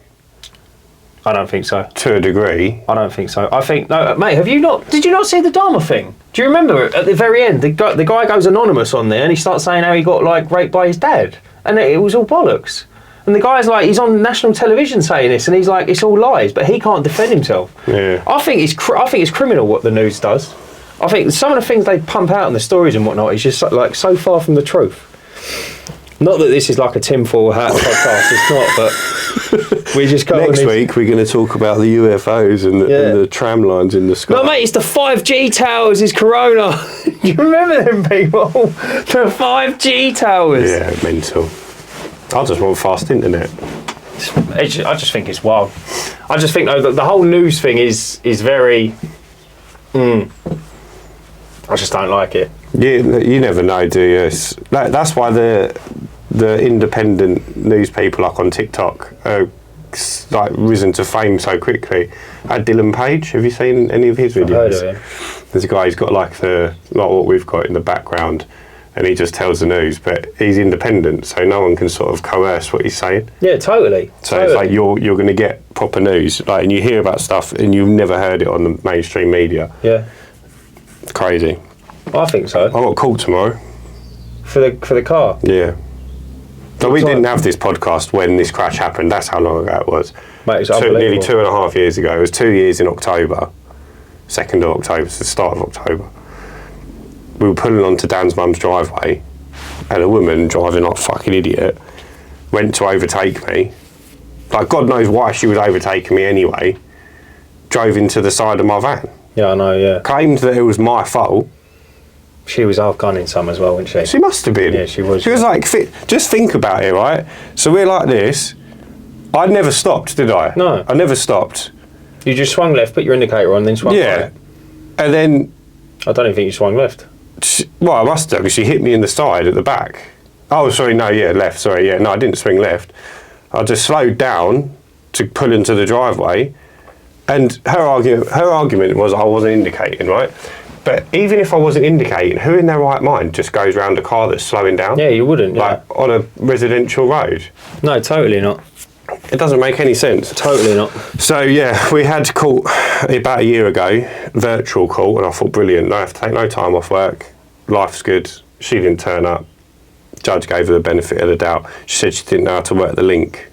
I don't think so. To a degree. I don't think so. I think no, mate. Did you not see the Dahmer thing? Do you remember at the very end? The guy goes anonymous on there, and he starts saying how he got like raped by his dad, and it was all bollocks. And the guy's like, he's on national television saying this, and he's like, it's all lies, but he can't defend himself. Yeah. I think it's criminal what the news does. I think some of the things they pump out in the stories and whatnot is just like so far from the truth. Not that this is like a tinfoil hat podcast, it's not, but we just go Next week we're going to talk about the UFOs and the tram lines in the sky. No, mate, it's the 5G towers, it's Corona. Do you remember them people? The 5G towers. Yeah, mental. I just want fast internet. I just think it's wild. I just think though, the whole news thing is very... I just don't like it. You never know, do you? That's why the independent news people like on TikTok are like risen to fame so quickly. Dylan Page, have you seen any of his videos? I've heard of him. There's a guy who's got like what we've got in the background, and he just tells the news, but he's independent, so no one can sort of coerce what he's saying. Yeah, totally. So it's like you're going to get proper news, like, and you hear about stuff and you've never heard it on the mainstream media. Yeah. It's crazy. I think so. I got called tomorrow. For the car? Yeah. But we didn't have this podcast when this crash happened. That's how long ago it was. Mate, it's unbelievable. Nearly 2.5 years ago. It was 2 years in October. 2nd of October, it's the start of October. We were pulling onto Dan's mum's driveway, and a woman driving like a fucking idiot went to overtake me. Like, God knows why she was overtaking me anyway. Drove into the side of my van. Yeah, I know, yeah. Claimed that it was my fault. She was half gunning some as well, wasn't she? She must have been. Yeah, she was. She was like, just think about it, right? So we're like this. I never stopped, did I? No. I never stopped. You just swung left, put your indicator on, then swung right. And then... I don't even think you swung left. Well, I must have, because she hit me in the side at the back. Oh, sorry, no, yeah, left, sorry, yeah. No, I didn't swing left. I just slowed down to pull into the driveway, and her argument was I wasn't indicating, right? But even if I wasn't indicating, who in their right mind just goes round a car that's slowing down? Yeah, you wouldn't, yeah. Like, on a residential road? No, totally not. It doesn't make any sense. Totally not. So, yeah, we had court about a year ago, virtual court, and I thought, brilliant, I have to take no time off work, life's good. She didn't turn up. Judge gave her the benefit of the doubt. She said she didn't know how to work the link.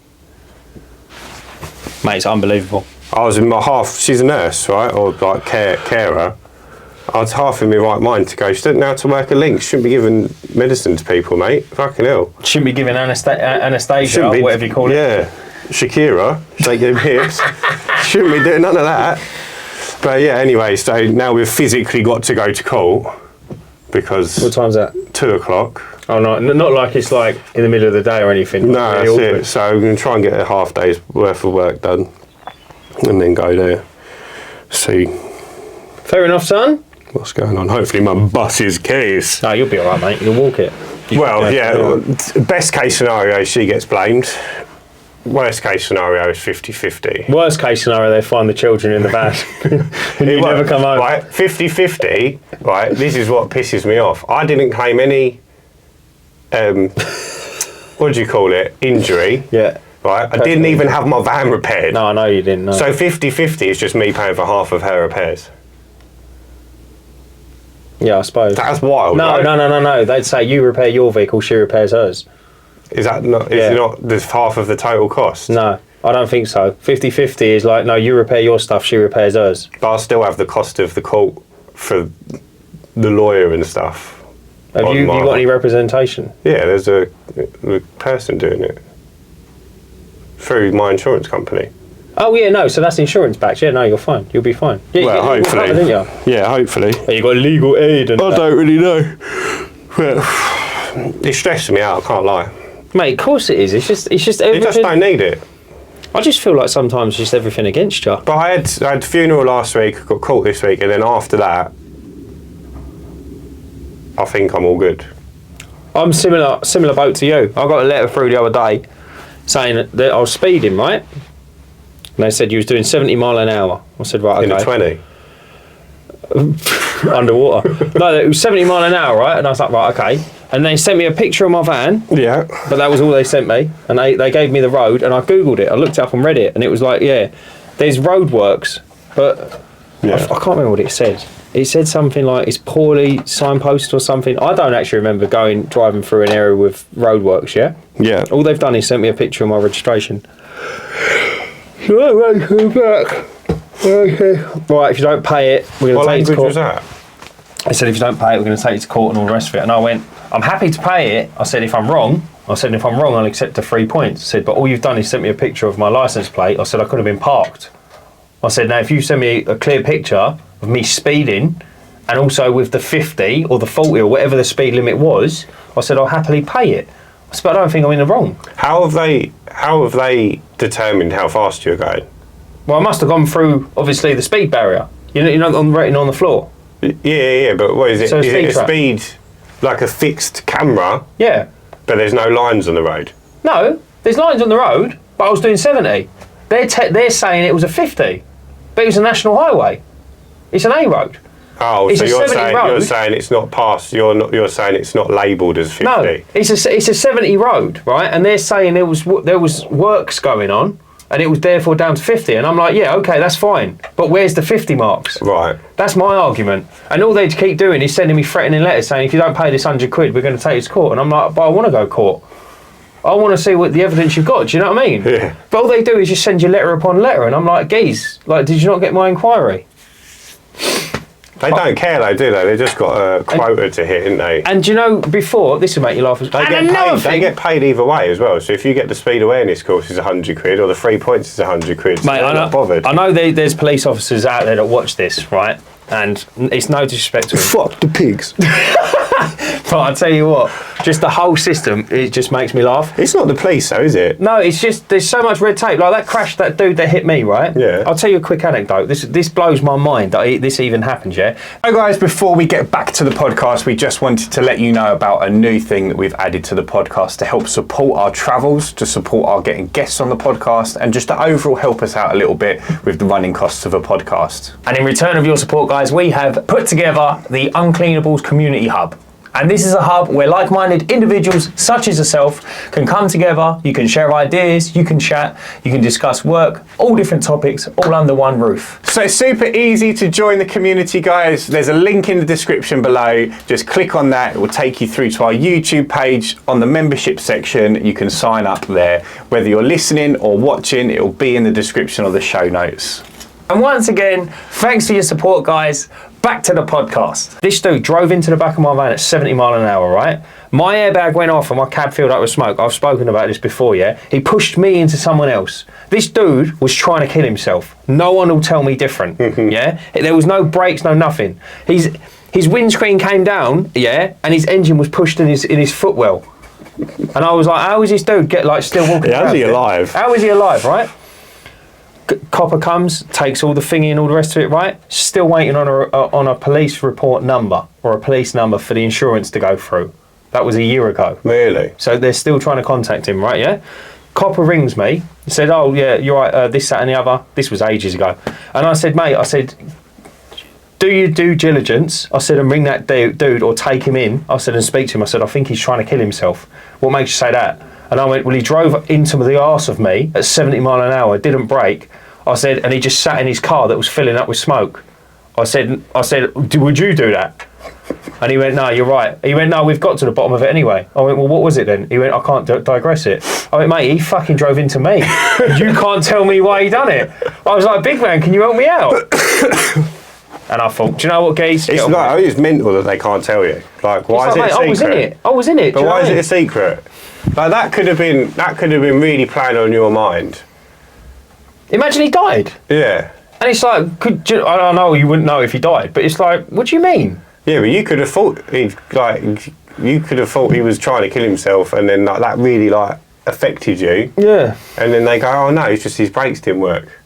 Mate, it's unbelievable. I was in my half, she's a nurse, right, or like carer. I was half in my right mind to go, she doesn't know how to work a link. She shouldn't be giving medicine to people, mate. Fucking hell. Shouldn't be giving Anastasia, or whatever you call it. Yeah, Shakira, shaking them hips. Shouldn't be doing none of that. But yeah, anyway, so now we've physically got to go to court because... What time's that? 2:00. Oh, no, not like it's like in the middle of the day or anything. No, that's it. So we're going to try and get a half day's worth of work done and then go there, see Fair enough, son. what's going on. Hopefully my bus is keys. No, you'll be all right, mate. You'll walk it. Well, yeah, best case scenario, she gets blamed. Worst case scenario is 50-50. Worst case scenario, they find the children in the van. And you never come home. Right, 50-50, right, this is what pisses me off. I didn't claim any, what do you call it, injury. Yeah. Right, I didn't even have my van repaired. No, I know you didn't. No. So 50-50 is just me paying for half of her repairs. Yeah, I suppose. That's wild, No, right? no. They'd say you repair your vehicle, she repairs hers. Is that not, is it not the half of the total cost? No, I don't think so. 50-50 is like, no, you repair your stuff, she repairs hers. But I'll still have the cost of the court for the lawyer and stuff. Have you got any representation? Yeah, there's a person doing it. Through my insurance company. Oh, yeah, no, so that's insurance backed. Yeah, no, you're fine. You'll be fine. Yeah, Well, hopefully. Didn't you? Yeah, hopefully. You got legal aid and I don't really know. Well, it's stressing me out, I can't lie. Mate, of course it is. It's just You everything. just don't need it. I just feel like sometimes just everything against you. But I had funeral last week, got caught this week, and then after that, I think I'm all good. I'm similar boat to you. I got a letter through the other day saying that I was speeding, right? And they said you was doing 70 mile an hour. I said, right, okay. In a 20. Underwater. No, it was 70 mile an hour, right? And I was like, right, okay. And they sent me a picture of my van. Yeah. But that was all they sent me. And they gave me the road, and I Googled it. I looked it up on Reddit, and it was like, yeah, there's roadworks, but Yeah. I can't remember what it said. It said something like it's poorly signposted or something. I don't actually remember driving through an area with roadworks, yeah? Yeah. All they've done is sent me a picture of my registration. Right, if you don't pay it, we're going to take it to What language court. was that? I said, if you don't pay it, we're going to take it to court and all the rest of it. And I went, I'm happy to pay it. I said, if I'm wrong, I'll accept the 3 points. I said, but all you've done is sent me a picture of my licence plate. I said, I could have been parked. I said, now if you send me a clear picture of me speeding and also with the 50 or the 40 or whatever the speed limit was, I said, I'll happily pay it. I said, but I don't think I'm in the wrong. How have they determined how fast you're going? Well, I must have gone through, obviously, the speed barrier. You know, on the rating on the floor. Yeah, but what is it? So Is it a trap. speed, like a fixed camera, Yeah. but there's no lines on the road? No, there's lines on the road, but I was doing 70. They're saying it was a 50, but it was a national highway. It's an A road. Oh, It's so a you're 70 road. saying it's not passed. You're saying it's not labelled as 50. No, it's a 70 road, right? And they're saying there was works going on, and it was therefore down to 50. And I'm like, yeah, okay, that's fine. But where's the 50 marks? Right. That's my argument. And all they keep doing is sending me threatening letters saying, if you don't pay this £100, we're going to take you to court. And I'm like, but I want to go to court. I want to see what the evidence you've got. Do you know what I mean? Yeah. But all they do is just send you letter upon letter. And I'm like, geez, like, did you not get my inquiry? They don't care though, do they? They just got a quota to hit, ain't they? And do you know, before, this will make you laugh as well. They get paid either way as well. So if you get the speed awareness course is £100 or the 3 points is £100, so Mate, they're not bothered. I know there's police officers out there that watch this, right? And it's no disrespect to them. Fuck the pigs. But I tell you what, just the whole system, it just makes me laugh. It's not the police though, is it? No, it's just, there's so much red tape. Like that crash, that dude that hit me, right? Yeah. I'll tell you a quick anecdote. This blows my mind that this even happened, yeah? So guys, before we get back to the podcast, we just wanted to let you know about a new thing that we've added to the podcast to help support our travels, to support our getting guests on the podcast, and just to overall help us out a little bit with the running costs of a podcast. And in return of your support, guys, we have put together the Uncleanables Community Hub. And this is a hub where like-minded individuals such as yourself can come together, you can share ideas, you can chat, you can discuss work, all different topics, all under one roof. So it's super easy to join the community, guys. There's a link in the description below. Just click on that. It will take you through to our YouTube page. On the membership section, you can sign up there. Whether you're listening or watching, it will be in the description of the show notes. And once again, thanks for your support, guys. Back to the podcast. This dude drove into the back of my van at 70 mile an hour, right? My airbag went off and my cab filled up with smoke. I've spoken about this before, yeah? He pushed me into someone else. This dude was trying to kill himself. No one will tell me different, yeah? There was no brakes, no nothing. His windscreen came down, yeah, and his engine was pushed in his footwell. And I was like, how is this dude still walking around? How's he alive? How is he alive, right? Copper comes, takes all the thingy and all the rest of it, right? Still waiting on a police report number or a police number for the insurance to go through. That was a year ago. Really? So they're still trying to contact him, right? Yeah. Copper rings me. He said, "Oh yeah, you're right. This, that, and the other." This was ages ago. And I said, "Mate," I said, "do your due diligence." I said, "And ring that dude or take him in." I said, "And speak to him." I said, "I think he's trying to kill himself." What makes you say that? And I went, "Well, he drove into the arse of me at 70 mile an hour, didn't brake." I said, and he just sat in his car that was filling up with smoke. I said, would you do that? And he went, "No, you're right." He went, "No, we've got to the bottom of it anyway." I went, "Well, what was it then?" He went, "I can't digress it." I went, "Mate, he fucking drove into me. You can't tell me why he done it." I was like, "Big man, can you help me out?" And I thought, do you know what, Geese? It's mental that they can't tell you. Like, why is it a secret? I was in it. But why is it a secret? Like, that could have been really playing on your mind. Imagine he died. Yeah. And it's like, I know you wouldn't know if he died, but it's like, what do you mean? Yeah, but you could have thought he was trying to kill himself, and then that really affected you. Yeah. And then they go, "Oh no, it's just his brakes didn't work,"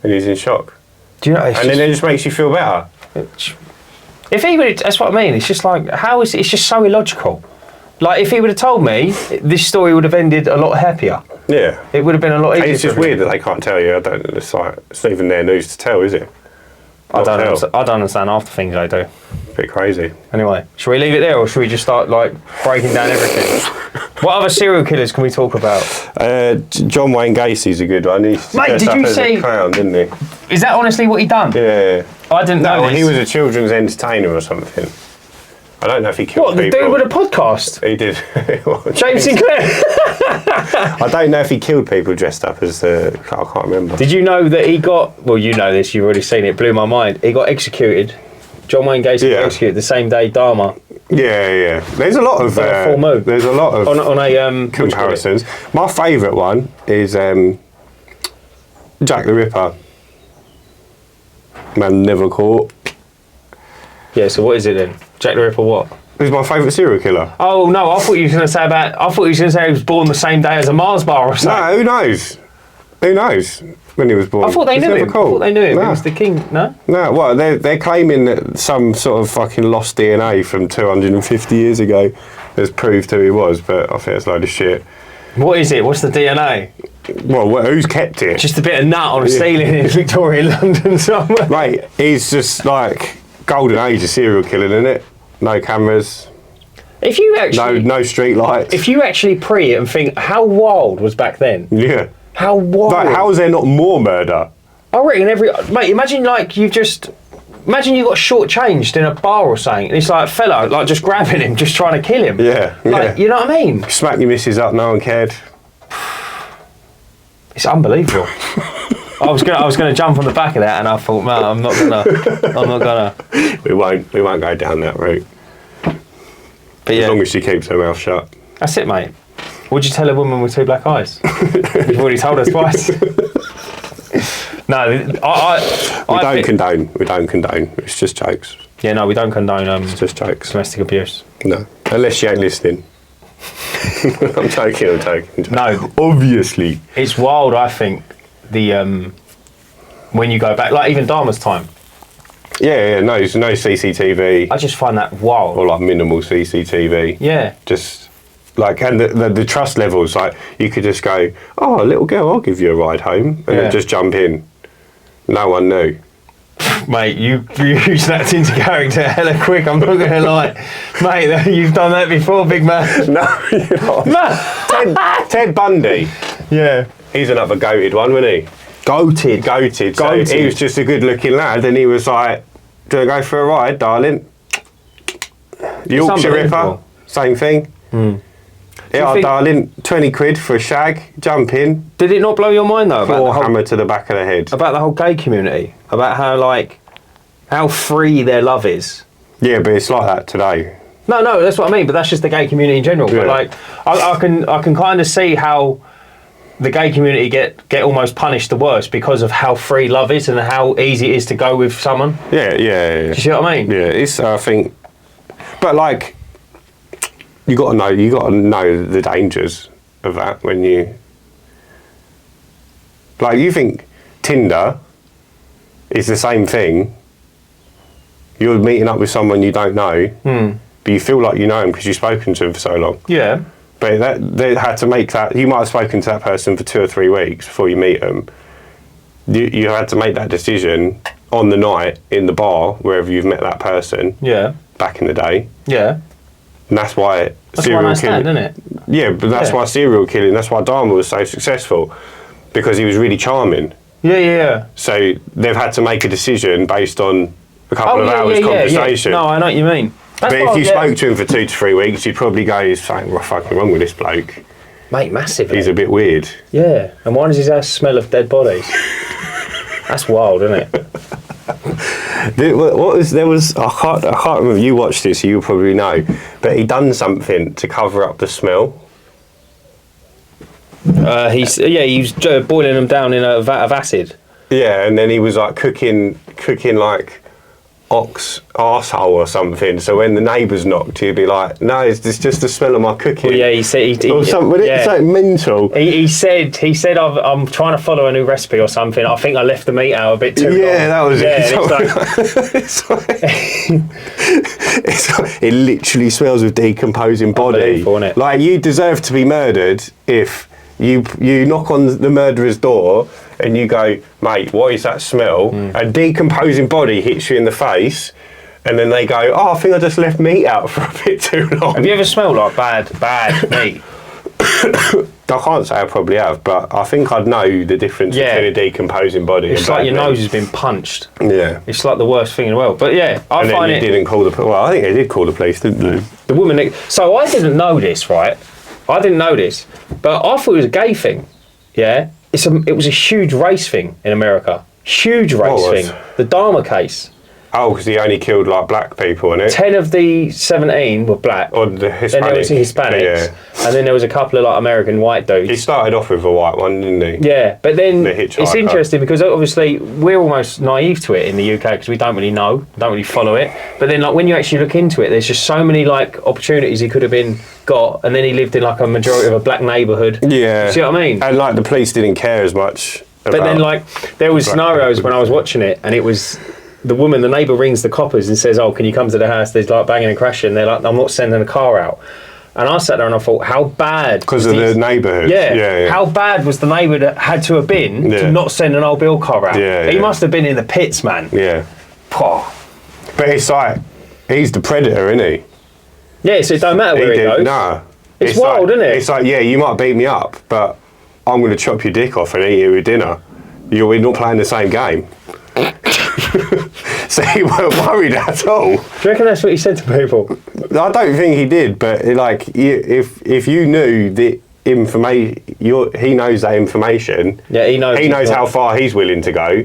and he's in shock. Do you know? Then it just makes you feel better. If he would, that's what I mean. It's just like, it's just so illogical. Like, if he would have told me, this story would have ended a lot happier. Yeah. It would have been a lot easier. It's just weird that they can't tell you. It's not even their news to tell, is it? I don't understand half the things they do. A bit crazy. Anyway, should we leave it there, or should we just start breaking down everything? What other serial killers can we talk about? John Wayne Gacy's a good one. Mate, did you see? A clown, didn't he? Is that honestly what he done? Yeah. I didn't know. He was a children's entertainer or something. I don't know if he killed people. What, the dude with a podcast? He did. James Sinclair? I don't know if he killed people dressed up as I can't remember. Did you know that he got, well, you know this, you've already seen it, blew my mind. He got executed. John Wayne Gacy got executed the same day Dahmer. Yeah. There's a lot of full moon. There's a lot of on a comparisons. My favourite one is Jack the Ripper. Man never caught. Yeah, so what is it then? Jack the Ripper what? He's my favourite serial killer. Oh no, I thought you were going to say he was born the same day as a Mars bar or something. No, who knows? Who knows when he was born? I thought they knew him. Caught. I thought they knew him. No. He was the king, no? No, well, they're claiming that some sort of fucking lost DNA from 250 years ago has proved who he was, but I think it's a load of shit. What is it? What's the DNA? Well, who's kept it? Just a bit of nut on a ceiling in Victorian London somewhere. Mate, he's just like golden age of serial killing, isn't it? No cameras. If you actually no street lights. If you actually pre it and think how wild was back then. Yeah. How wild. Like, how is there not more murder? I reckon mate, imagine you got shortchanged in a bar or something, and it's like a fella just grabbing him, just trying to kill him. Yeah. You know what I mean? Smack your missus up, no one cared. It's unbelievable. I was gonna jump on the back of that, and I thought, man, I'm not gonna. We won't go down that route. But as long as she keeps her mouth shut. That's it, mate. Would you tell a woman with two black eyes? You've already told us twice. No, we don't condone. We don't condone. It's just jokes. Yeah, no, we don't condone. It's just jokes. Domestic abuse. No, unless she ain't listening. I'm joking. No, obviously. It's wild. I think when you go back, like even Dahmer's time. Yeah, no CCTV. I just find that wild. Or minimal CCTV. Yeah. Just and the trust levels, you could just go, "Oh, little girl, I'll give you a ride home," and then just jump in. No one knew. Mate, you snapped into character hella quick, I'm not going to lie. Mate, you've done that before, big man. No, you're not. Ted Bundy. Yeah. He's another goated one, wasn't he? Goated. So he was just a good-looking lad, and he was like, "Do you want to go for a ride, darling?" Yorkshire Ripper, same thing. Yeah, darling, 20 quid for a shag, jump in. Did it not blow your mind though? Or hammer to the back of the head. About the whole gay community? About how free their love is? Yeah, but it's like that today. No, that's what I mean, but that's just the gay community in general. Yeah. But I can kind of see how the gay community get almost punished the worst because of how free love is and how easy it is to go with someone. Yeah. Do you see what I mean? Yeah, it's, I think, but like, you got to know the dangers of that when you, like, you think Tinder is the same thing. You're meeting up with someone you don't know, but you feel like you know them because you've spoken to them for so long. Yeah. But they had to make that. You might have spoken to that person for 2 or 3 weeks before you meet them. You had to make that decision on the night in the bar wherever you've met that person. Yeah. Back in the day. Yeah. And that's why serial killing, isn't it? Yeah, but that's why serial killing. That's why Dahmer was so successful, because he was really charming. Yeah. So they've had to make a decision based on a couple of hours conversation. No, I know what you mean. But if you spoke to him for 2 to 3 weeks, you'd probably go, "There's something fucking wrong with this bloke. Mate, massively. He's a bit weird." Yeah, and why does his ass smell of dead bodies? That's wild, isn't it? I can't remember, you watched this, so you'll probably know, but he done something to cover up the smell. He was boiling them down in a vat of acid. Yeah, and then he was like cooking like ox arsehole or something, so when the neighbours knocked, he'd be like, "No, it's just the smell of my cooking." Well, yeah, he said or something. It's like mental. He said I'm trying to follow a new recipe or something. I think I left the meat out a bit too long. That was it. It literally smells of decomposing body. Isn't it? Like, you deserve to be murdered if you knock on the murderer's door and you go, "Mate, what is that smell?" A decomposing body hits you in the face, and then they go, "Oh, I think I just left meat out for a bit too long." Have you ever smelled like bad meat? I can't say I probably have, but I think I'd know the difference between a decomposing body and It's like bad your meat. nose has been punched. Yeah. It's like the worst thing in the world. But yeah, I And find then it... you didn't call the... Well, I think they did call the police, didn't they? The woman... So I didn't know this, right? I didn't know this, but I thought it was a gay thing. Yeah? It was a huge race thing in America. Huge race thing. The Dahmer case. Oh, because he only killed like black people, innit? 10 of the 17 were black. Or the Hispanic. Then there was the Hispanics. Yeah. And then there was a couple of like American white dudes. He started off with a white one, didn't he? Yeah, but then The hitchhiker. it's interesting because obviously we're almost naive to it in the UK because we don't really know, don't really follow it. But then like when you actually look into it, there's just so many like opportunities he could have been got, and then he lived in like a majority of a black neighbourhood. Yeah. You see what I mean? And like the police didn't care as much. But then like there was scenarios when I was watching it, and it was the woman, the neighbour rings the coppers and says, "Oh, can you come to the house? There's like banging and crashing." They're like, "I'm not sending a car out." And I sat there and I thought, how bad... Because of the neighbourhood. Yeah. How bad was the neighbour that had to have been to not send an old bill car out? Yeah, He must have been in the pits, man. Yeah. Poh. But it's like, he's the predator, isn't he? Yeah, so it don't matter where he goes. Nah. It's wild, like, isn't it? It's like, yeah, you might beat me up, but I'm going to chop your dick off and eat you with dinner. We're not playing the same game. So he weren't worried at all. Do you reckon that's what he said to people? I don't think he did, but like, if you knew the information, he knows that information. Yeah, he knows. He knows how far he's willing to go,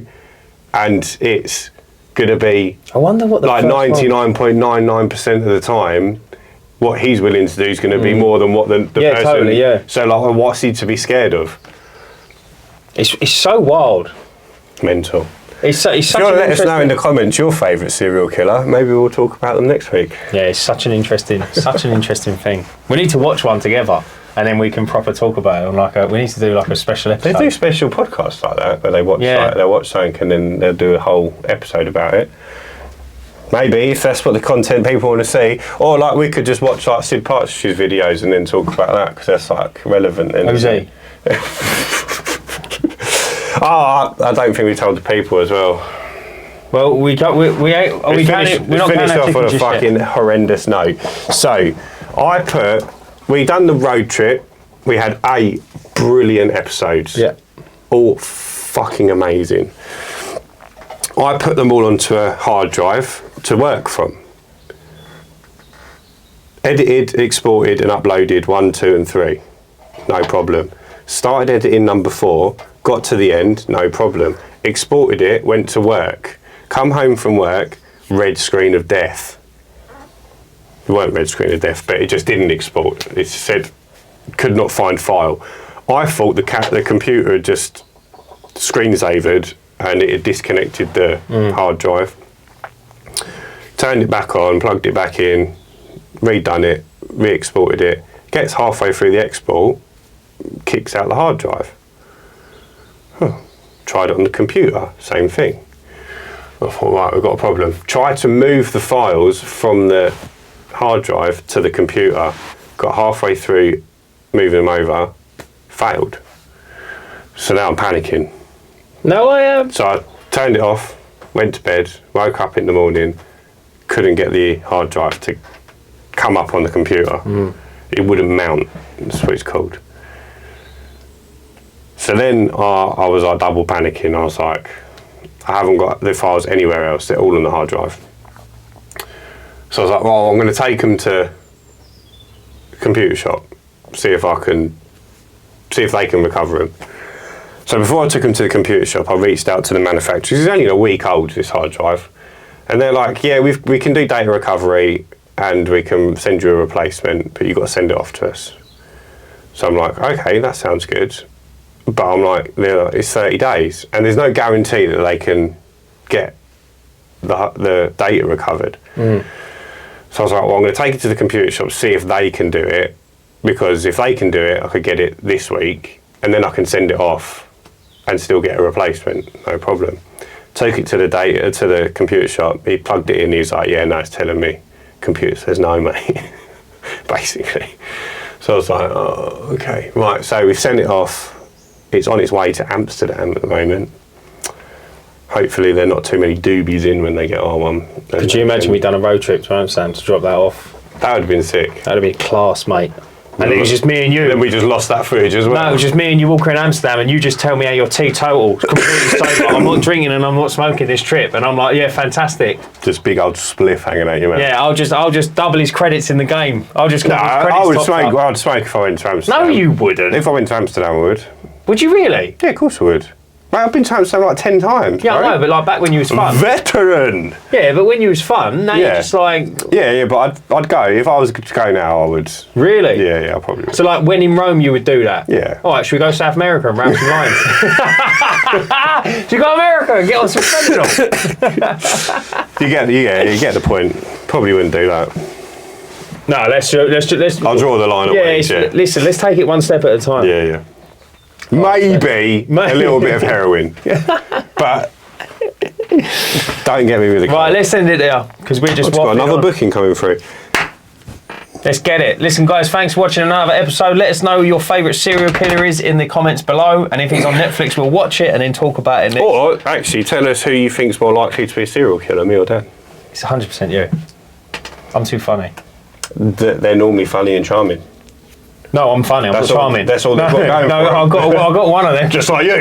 and it's going to be. I wonder what the like 99.99% of the time, what he's willing to do is going to be more than what the person. Totally, yeah. So like, what's he to be scared of? It's so wild. Mental. It's such If you want to let us know in the comments your favourite serial killer, maybe we'll talk about them next week. Yeah, it's such an interesting thing. We need to watch one together, and then we can proper talk about it. On like we need to do like a special episode. They do special podcasts like that where they watch they'll watch something and then they'll do a whole episode about it. Maybe if that's what the content people want to see, or like we could just watch like Sid Partridge's videos and then talk about that because that's like relevant. Who's he? I don't think we told the people as well. Well, we're not finish off on a fucking horrendous note. So, we done the road trip. We had 8 brilliant episodes. Yeah. All fucking amazing. I put them all onto a hard drive to work from. Edited, exported and uploaded 1, 2 and 3. No problem. Started editing number 4, got to the end, no problem. Exported it, went to work. Come home from work, red screen of death. It weren't red screen of death, but it just didn't export. It said, could not find file. I thought the computer had just screensavered and it had disconnected the hard drive. Turned it back on, plugged it back in, redone it, re-exported it. Gets halfway through the export, kicks out the hard drive. Tried it on the computer, same thing. I thought, right, we've got a problem. Tried to move the files from the hard drive to the computer, got halfway through moving them over, failed. So now I'm panicking. No, I am. So I turned it off, went to bed, woke up in the morning, couldn't get the hard drive to come up on the computer. It wouldn't mount, that's what it's called. So then I was like double panicking. I was like, I haven't got the files anywhere else, they're all on the hard drive. So I was like, well, I'm going to take them to the computer shop, see if they can recover them. So before I took them to the computer shop, I reached out to the manufacturers. It's only a week old, this hard drive. And they're like, yeah, we can do data recovery and we can send you a replacement, but you've got to send it off to us. So I'm like, okay, that sounds good. But I'm like, it's 30 days and there's no guarantee that they can get the data recovered. So I was like, well, I'm going to take it to the computer shop, see if they can do it, because if they can do it, I could get it this week and then I can send it off and still get a replacement, no problem. Took it to the computer shop, he plugged it in, he was like, yeah, no, it's telling me. Computer says no, mate, basically. So I was like, oh, okay. Right, so we sent it off. It's on its way to Amsterdam at the moment. Hopefully there are not too many doobies in when they get our one. Could you imagine we'd done a road trip to Amsterdam to drop that off? That would have been sick. That would have been class, mate. And it was just me and you. Then we just lost that footage as well. No, it was just me and you walking around Amsterdam and you just tell me how you're teetotal, completely sober. I'm not drinking and I'm not smoking this trip. And I'm like, yeah, fantastic. Just big old spliff hanging out your mouth. Yeah, I'll just double his credits in the game. I'll just go I would smoke. I'd smoke if I went to Amsterdam. No, you wouldn't. If I went to Amsterdam, I would. Would you really? Yeah, of course I would. Mate, I've been to Amsterdam like 10 times. Yeah, I know, but like back when you was fun. Veteran! Yeah, but when you was fun, now you're just like... Yeah, but I'd go. If I was to go now, I would. Really? Yeah, I probably would. So like when in Rome you would do that? Yeah. All right, should we go to South America and round some lines? Should we go to America and get on some fentanyl? You get the point. Probably wouldn't do that. No, let's I'll draw the line away. Yeah, listen, let's take it one step at a time. Yeah. Maybe a little bit of heroin, but don't get me with the right. Let's end it there because we're just got another booking coming through. Let's get it. Listen, guys, thanks for watching another episode. Let us know who your favourite serial killer is in the comments below, and if it's on Netflix, we'll watch it and then talk about it next. Or actually, tell us who you think's more likely to be a serial killer, me or Dan. It's 100% you. I'm too funny. They're normally funny and charming. No, I'm funny. I'm not charming. That's all they've got going for I've got one of them. Just like you.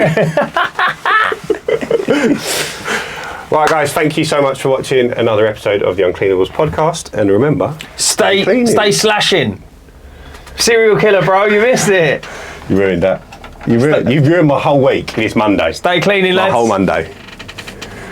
Right, guys, thank you so much for watching another episode of the Uncleanables Podcast. And remember, stay slashing. Serial killer, bro. You missed it. You ruined that. You've ruined my whole week. It's Monday. Stay cleaning, lads. My whole Monday.